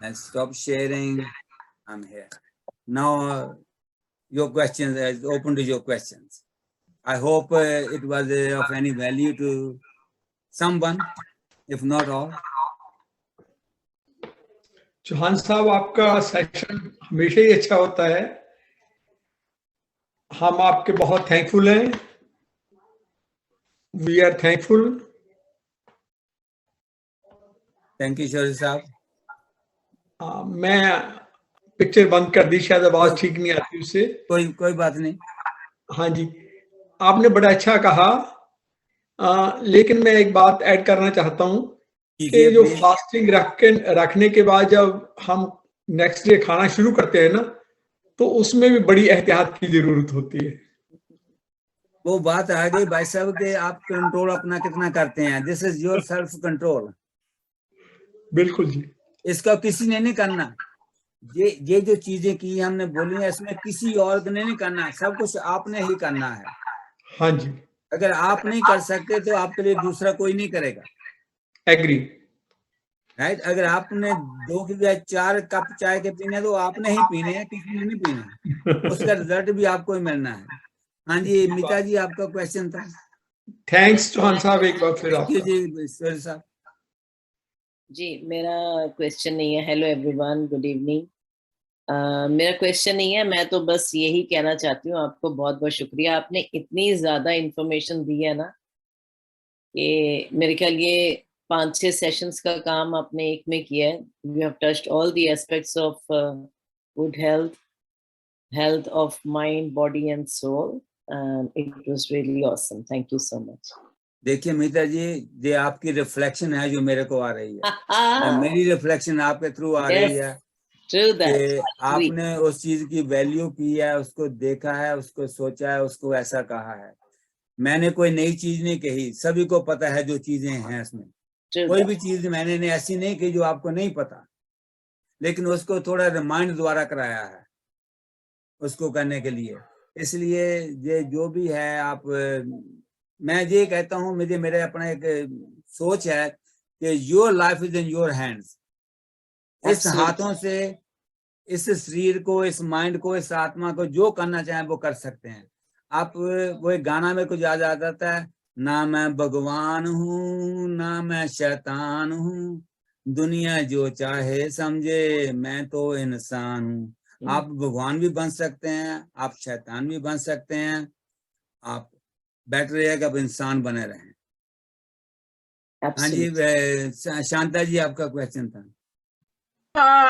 Let's stop sharing. I'm here now. Your questions is open to your questions. I hope it was of any value to someone, if not all. Chauhan साहब, आपका session हमेशा ही अच्छा होता है. हम आपके बहुत thankful हैं. We are thankful. Thank you Shaurya sahab. मैं पिक्चर बंद कर दी, शायद आवाज ठीक नहीं आती उससे. कोई बात नहीं. हाँ जी, आपने बड़ा अच्छा कहा. लेकिन मैं एक बात ऐड करना चाहता हूँ कि जो फास्टिंग रखने के बाद जब हम नेक्स्ट डे खाना शुरू करते हैं ना, तो उसमें भी बड़ी एहतियात की जरूरत होती है। वो बात आ गई भाई साहब कि आप कंट्रोल अपना कितना करते हैं। This is your self control. बिल्कुल जी। इसका किसी ने नहीं करना। ये जो चीजें की हमने बोली है, इसमें किसी और ने नहीं करना, सब कुछ आपने ही करना है। हाँ जी, अगर आप नहीं कर सकते तो आपके लिए दूसरा कोई नहीं करेगा। एग्री। राइट? अगर आपने 2 या 4 कप चाय के पीने तो आपने ही पीने हैं, किसी ने नहीं पीने। उसका रिजल्ट भी आपको ही मिलना है। हाँ जी, मीता जी आपका क्वेश्चन था। थैंक्स चौहान साहब, एक बार फिर थैंक यू आपका। जी सर साहब। जी, मेरा क्वेश्चन नहीं है। Hello everyone, good evening. मेरा क्वेश्चन नहीं है, मैं तो बस यही कहना चाहती हूँ आपको बहुत बहुत शुक्रिया। आपने इतनी ज्यादा इंफॉर्मेशन दी है ना कि मेरे ख्याल ये 5-6 सेशंस का काम आपने एक में किया है। You have touched all the aspects of good health, health of mind, body and soul, and it was really awesome. Thank you so much. देखिए मीता जी, ये आपकी रिफ्लेक्शन है जो मेरे को आ रही है। मेरी रिफ्लेक्शन आपके थ्रू आ रही Yes, है true that. कि I agree. आपने उस चीज की वैल्यू की है, उसको देखा है, उसको सोचा है, उसको ऐसा कहा है। मैंने कोई नई चीज नहीं कही, सभी को पता है जो चीजें हैं इसमें। True कोई that. भी चीज मैंने ऐसी नहीं की जो आपको नहीं पता, लेकिन उसको थोड़ा रिमाइंड द्वारा कराया है उसको करने के लिए। इसलिए ये जो भी है आप, मैं ये कहता हूँ, मुझे मेरे अपना एक सोच है कि your life is in your hands. इस Absolutely. हाथों से इस शरीर को, इस माइंड को, इस आत्मा को जो करना चाहें वो कर सकते हैं आप। वो एक गाना में कुछ याद आ जाता है, ना मैं भगवान हूँ ना मैं शैतान हूँ, दुनिया जो चाहे समझे मैं तो इंसान हूँ। आप भगवान भी बन सकते हैं, आप शैतान भी बन सकते हैं, आप बेटर है कि आप इंसान बने रहें। हाँ जी, शांता जी आपका क्वेश्चन था।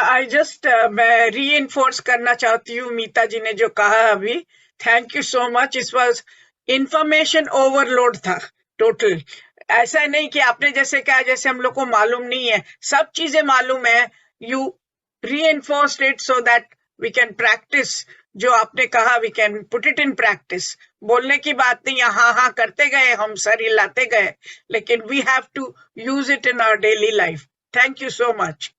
आई जस्ट मैं री करना चाहती हूँ मीता जी ने जो कहा अभी। Thank you so much. इस वाज इंफॉर्मेशन ओवरलोड था टोटल। ऐसा नहीं कि आपने जैसे कहा जैसे हम लोग को मालूम नहीं है, सब चीजें मालूम है। You reinforced it so that we can practice। जो आपने कहा we can put it in practice। बोलने की बात नहीं है, हाँ हाँ करते गए, हम सर हिलाते गए, लेकिन we have to use it in our daily life। Thank you so much।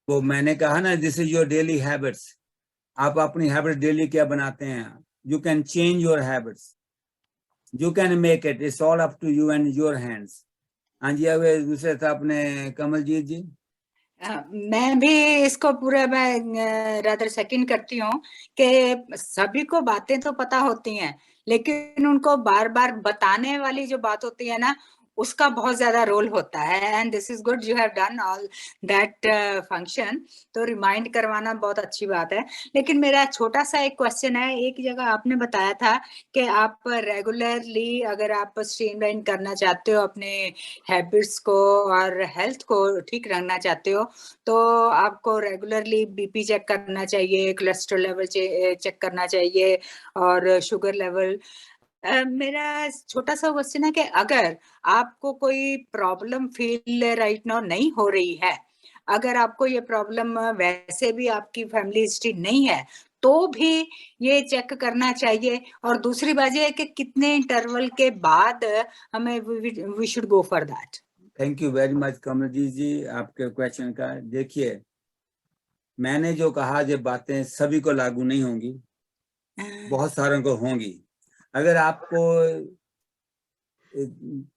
वो मैंने कहा ना, this is your daily habits. आप अपनी हैबिट डेली क्या बनाते हैं? You can change your habits, you can make it, it's all up to you and your hands. हाँ जी, अब दूसरे था अपने कमलजीत जी। मैं भी इसको पूरा मैं रादर सेकंड करती हूँ कि सभी को बातें तो पता होती हैं, लेकिन उनको बार बार बताने वाली जो बात होती है ना, उसका बहुत ज्यादा रोल होता है। And this is good, you have done all that function. तो रिमाइंड करवाना बहुत अच्छी बात है। लेकिन मेरा छोटा सा एक क्वेश्चन है। एक जगह आपने बताया था कि आप रेगुलरली अगर आप स्ट्रीमलाइन करना चाहते हो अपने हैबिट्स को और हेल्थ को ठीक रखना चाहते हो, तो आपको रेगुलरली बीपी चेक करना चाहिए, कोलेस्ट्रॉल लेवल चेक करना चाहिए और शुगर लेवल। मेरा छोटा सा क्वेश्चन है कि अगर आपको कोई प्रॉब्लम फील राइट नाउ नहीं हो रही है, अगर आपको ये प्रॉब्लम वैसे भी आपकी फैमिली हिस्ट्री नहीं है, तो भी ये चेक करना चाहिए। और दूसरी बात ये है कि कितने इंटरवल के बाद हमें we should go for that. Thank you very much Kamaljeet ji आपके क्वेश्चन का। देखिए, मैंने जो कहा ये बातें सभी को लागू नहीं होंगी, बहुत सारों को होंगी। अगर आपको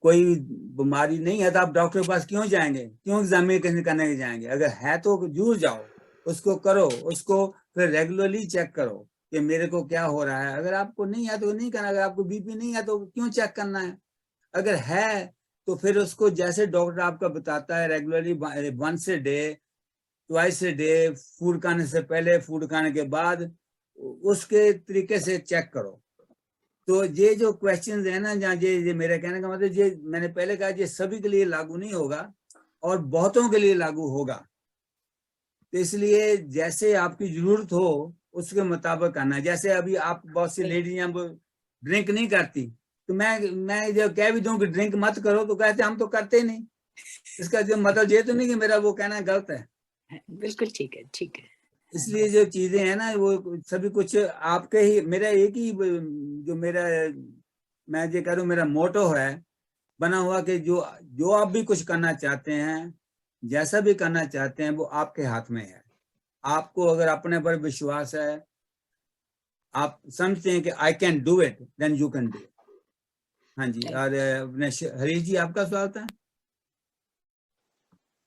कोई बीमारी नहीं है तो आप डॉक्टर के पास क्यों जाएंगे, क्यों एग्जामिनेशन करने के जाएंगे? अगर है तो जरूर जाओ, उसको करो, उसको फिर रेगुलरली चेक करो कि मेरे को क्या हो रहा है। अगर आपको नहीं है तो नहीं करना, अगर आपको बीपी नहीं है तो क्यों चेक करना है? अगर है तो फिर उसको जैसे डॉक्टर आपका बताता है regularly once a day, twice a day, food खाने से पहले, फूड खाने के बाद, उसके तरीके से चेक करो। तो ये जो क्वेश्चंस है ना, जहाँ ये मेरा कहने का मतलब, ये मैंने पहले कहा, ये सभी के लिए लागू नहीं होगा और बहुतों के लिए लागू होगा। तो इसलिए जैसे आपकी जरूरत हो उसके मुताबिक करना है। जैसे अभी आप बहुत सी लेडीज ड्रिंक नहीं करती, तो मैं जो कह भी दूं कि ड्रिंक मत करो तो कहते हम तो करते नहीं। इसका जो मतलब ये तो नहीं कि मेरा वो कहना गलत है। बिल्कुल ठीक है, ठीक है। इसलिए जो चीजें हैं ना वो सभी कुछ आपके ही, मेरा एक ही जो मेरा, मैं ये कह रहा हूँ, मेरा मोटो है बना हुआ कि जो जो आप भी कुछ करना चाहते हैं, जैसा भी करना चाहते हैं, वो आपके हाथ में है। आपको अगर अपने पर विश्वास है, आप समझते हैं कि I can do it, then you can do it. हाँ जी। और हरीश जी, आपका सवाल था?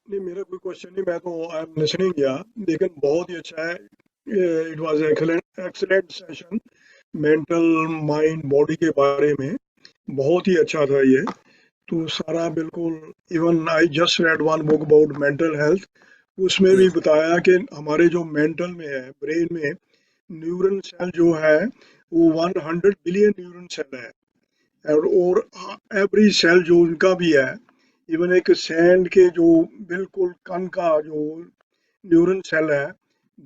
नहीं, मेरा कोई क्वेश्चन नहीं, मैं तो आई एम लिसनिंग किया, लेकिन बहुत ही अच्छा है। It was excellent session, mental mind body के बारे में बहुत ही अच्छा था ये तो सारा। बिल्कुल, even I just red one book about mental health, उसमें भी बताया कि हमारे जो मेंटल में है, ब्रेन में न्यूरल सेल जो है वो 100 बिलियन न्यूरल सेल है, और एवरी सेल जो उनका भी है, इवन एक सैंड के जो बिल्कुल कण का जो न्यूरल सेल है,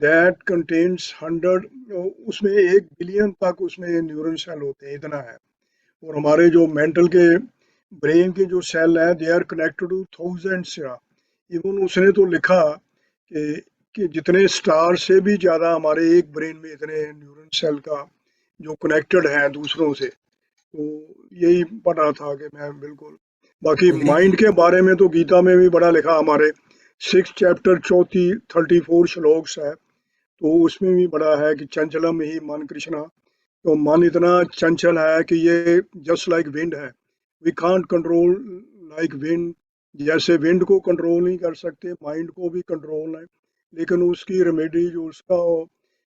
दैट कंटेन्स 100, उसमें 1 बिलियन तक उसमें न्यूरल सेल होते हैं, इतना है। और हमारे जो मेंटल के ब्रेन के जो सेल है, they are connected to thousands. Even उसने तो लिखा कि जितने स्टार से भी ज़्यादा हमारे एक ब्रेन में इतने न्यूरल सेल का जो कनेक्टेड हैं दूसरों से। तो यही पढ़ा था कि मैं बिल्कुल, बाकी माइंड के बारे में तो गीता में भी बड़ा लिखा, हमारे 6 चैप्टर 34 श्लोक्स है, तो उसमें भी बड़ा है कि चंचलम ही मन कृष्णा। तो मन इतना चंचल है कि ये जस्ट लाइक विंड है, we can't control like wind. जैसे विंड को कंट्रोल नहीं कर सकते, माइंड को भी कंट्रोल है, लेकिन उसकी रेमेडी जो उसका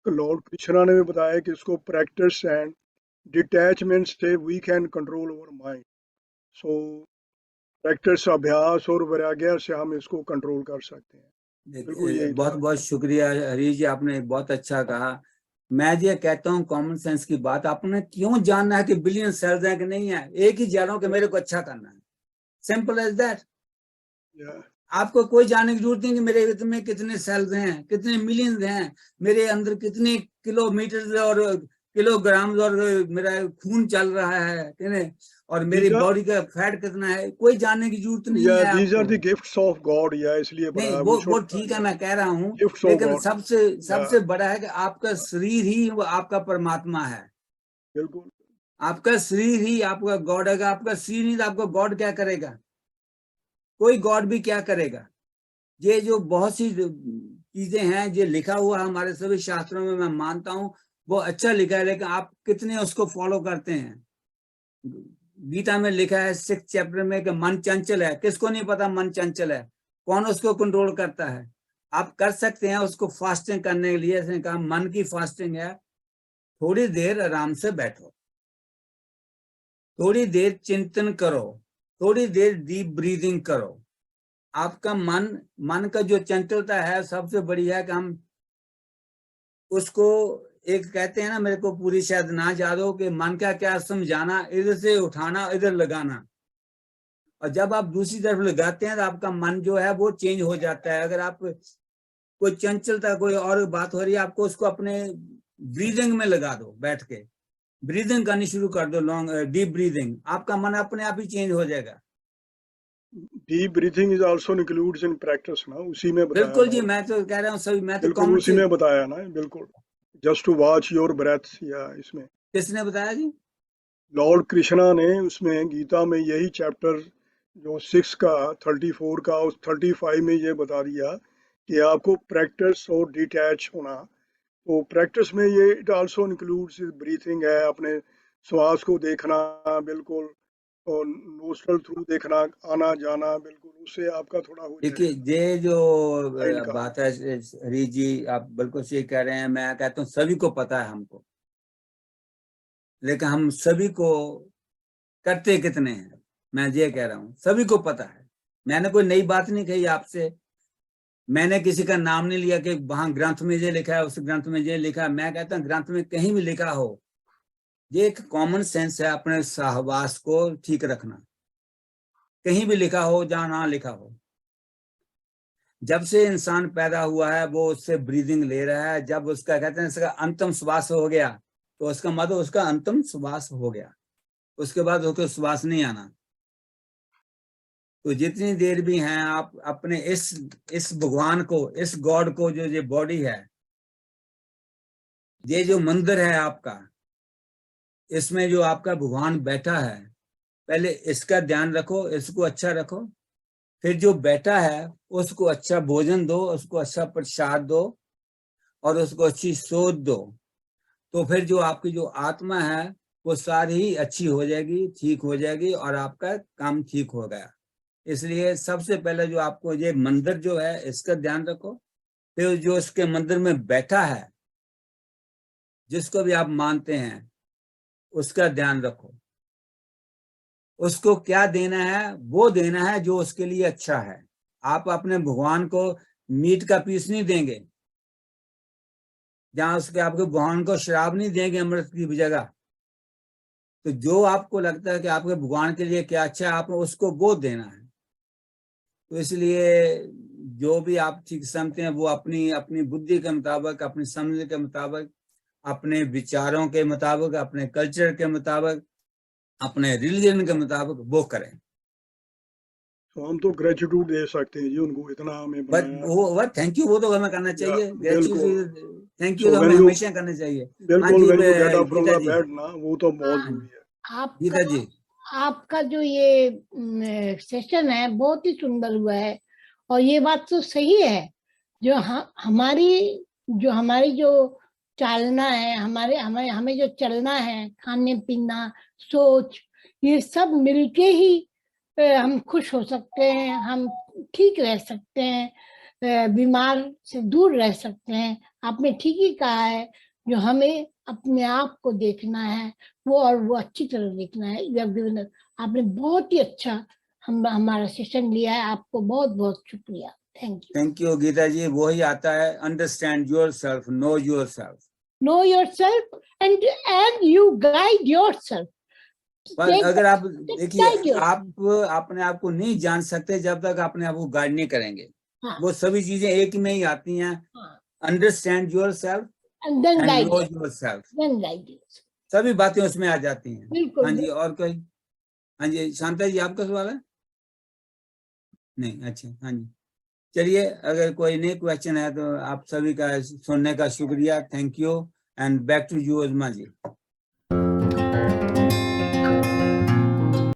लॉर्ड कृष्णा ने भी बताया कि इसको प्रैक्टिस एंड डिटैचमेंट से we can control over mind. So practice, अभ्यास और वैराग्य से हम इसको कंट्रोल कर सकते हैं। बिल्कुल यही बहुत बहुत शुक्रिया हरीश जी, आपने बहुत अच्छा कहा। मैं ये कहता हूँ कॉमन सेंस की बात, आपने क्यों जानना है कि बिलियन सेल्स हैं कि नहीं है? एक ही जान रहा हूँ कि मेरे को अच्छा करना है, सिंपल एज दैट। आपको कोई जानने की जरूरत नहीं कि मेरे में कितने सेल्स हैं, कितने मिलियंस हैं, मेरे अंदर कितने किलोमीटर और किलोग्राम और मेरा खून चल रहा है, और मेरी बॉडी का फैट कितना है, कोई जानने की जरूरत नहीं है आपको। these are the gifts of God, या इसलिए बड़ा नहीं, है, वो ठीक है, मैं कह रहा हूँ, Gifts of लेकिन God. सबसे बड़ा है कि आपका शरीर ही वो आपका परमात्मा है। बिल्कुल, आपका शरीर ही आपका गॉड है। आपका शरीर नहीं तो आपको गॉड क्या करेगा? कोई गॉड भी क्या करेगा? ये जो बहुत सी चीजें हैं, ये लिखा हुआ है हमारे सभी शास्त्रों में, मैं मानता हूँ वो अच्छा लिखा है, लेकिन आप कितने उसको फॉलो करते हैं? गीता में लिखा है 6 चैप्टर में कि मन चंचल है। किसको नहीं पता मन चंचल है? कौन उसको कंट्रोल करता है? आप कर सकते हैं उसको फास्टिंग करने के लिए। इसने कहा मन की फास्टिंग है, थोड़ी देर आराम से बैठो, थोड़ी देर चिंतन करो, थोड़ी देर डीप ब्रीदिंग करो। आपका मन का जो चंचलता है, सबसे बढ़िया है कि हम उसको, एक कहते हैं ना, मेरे को पूरी शायद ना याद हो कि मन का क्या समझाना, इधर से उठाना इधर लगाना, और जब आप दूसरी तरफ लगाते हैं तो आपका मन जो है वो चेंज हो जाता है। अगर आप कोई चंचलता, कोई और बात हो रही है, आपको उसको अपने ब्रीदिंग में लगा दो, बैठ के ब्रीदिंग करनी शुरू कर दो, लॉन्ग डीप ब्रीदिंग, आपका मन अपने आप ही चेंज हो जाएगा। Deep breathing is also includes in practice ना, उसी में बताया। बिल्कुल जी, मैं तो कह रहा हूँ सभी, मैं तो बिल्कुल उसी में बताया ना, बिल्कुल just to watch your breath. या इसमें किसने बताया जी? लॉर्ड कृष्णा ने उसमें गीता में यही चैप्टर जो 6 का 34 का उस 35 में ये बता दिया कि आपको प्रैक्टिस और डिटैच होना। तो प्रैक्टिस में ये इट आल्सो इंक्लूड्स ब्रीथिंग है, अपने श्वास को देखना, बिल्कुल, और नोस्ट्रल थ्रू देखना, आना जाना, बिल्कुल उससे आपका थोड़ा हो देखिए, जाएगा ये जो माइंड का। बात है हरीश जी, आप बिल्कुल सही कह रहे हैं। मैं कहता हूँ सभी को पता है हमको, लेकिन हम सभी को करते कितने हैं? मैं ये कह रहा हूँ सभी को पता है। मैंने कोई नई बात नहीं कही आपसे, मैंने किसी का नाम नहीं लिया कि वहां ग्रंथ में ये लिखा है, उस ग्रंथ में ये लिखा है। मैं कहता हूँ ग्रंथ में कहीं भी लिखा हो, ये एक कॉमन सेंस है, अपने सहवास को ठीक रखना। कहीं भी लिखा हो, जहां ना लिखा हो, जब से इंसान पैदा हुआ है वो उससे ब्रीदिंग ले रहा है। जब उसका कहते हैं इसका अंतिम श्वास हो गया, तो उसका मतलब उसका अंतिम श्वास हो गया, उसके बाद उसको श्वास नहीं आना। तो जितनी देर भी हैं आप अपने इस भगवान को, इस गॉड को, जो ये बॉडी है, ये जो मंदिर है आपका, इसमें जो आपका भगवान बैठा है, पहले इसका ध्यान रखो, इसको अच्छा रखो। फिर जो बैठा है उसको अच्छा भोजन दो, उसको अच्छा प्रसाद दो और उसको अच्छी सोच दो। तो फिर जो आपकी जो आत्मा है वो सारी ही अच्छी हो जाएगी, ठीक हो जाएगी और आपका काम ठीक हो गया। इसलिए सबसे पहले जो आपको ये मंदिर जो है इसका ध्यान रखो। फिर जो इसके मंदिर में बैठा है, जिसको भी आप मानते हैं, उसका ध्यान रखो। उसको क्या देना है, वो देना है जो उसके लिए अच्छा है। आप अपने भगवान को मीट का पीस नहीं देंगे, जहां उसके आपके भगवान को शराब नहीं देंगे अमृत की जगह। तो जो आपको लगता है कि आपके भगवान के लिए क्या अच्छा है, आपको उसको वो देना है। तो इसलिए जो भी आप ठीक समझते हैं वो अपनी अपनी बुद्धि के मुताबिक, अपनी समझ के मुताबिक, अपने विचारों के मुताबिक, अपने कल्चर के मुताबिक, अपने रिलीजन के मुताबिक वो करें। तो हम तो ग्रेटिट्यूड दे सकते हैं जी उनको, इतना हमें बट बनाया। वो थैंक यू वो तो हमें करना चाहिए। बिल्कुल। थैंक यू So तो हमें when you हमेशा करना चाहिए। हाँ बिल्कुल जी when you get up from Gita the ji, bed ना, वो तो बहुत जरूरी है। गीता जी। आपका जो ये सेशन है बहुत ही सुंदर हुआ है, और ये बात तो सही है, जो हमारी जो चालना है, हमें जो चलना है, खाने पीना, सोच, ये सब मिलके ही हम खुश हो सकते हैं, हम ठीक रह सकते हैं, बीमार से दूर रह सकते हैं। आपने ठीक ही कहा है, जो हमें अपने आप को देखना है वो अच्छी तरह देखना है। आपने बहुत ही अच्छा हमारा सेशन लिया है, आपको बहुत बहुत शुक्रिया। थैंक यू गीता जी। वही आता है, understand yourself, no yourself. No yourself and you guide yourself. पर अगर आप देखिए, आप अपने आप को नहीं जान सकते जब तक अपने आप को गाइड नहीं करेंगे। हाँ। वो सभी चीजें एक में ही आती हैं। Understand yourself and then guide know yourself, yourself, सभी बातें उसमें आ जाती हैं। बिल्कुल। हाँ जी, और कोई? हाँ जी शांता जी, आपका सवाल है? नहीं, अच्छा, हाँ जी। चलिए, अगर कोई नई क्वेश्चन है तो आप सभी का सुनने का शुक्रिया। Thank you and back to you Usma ji.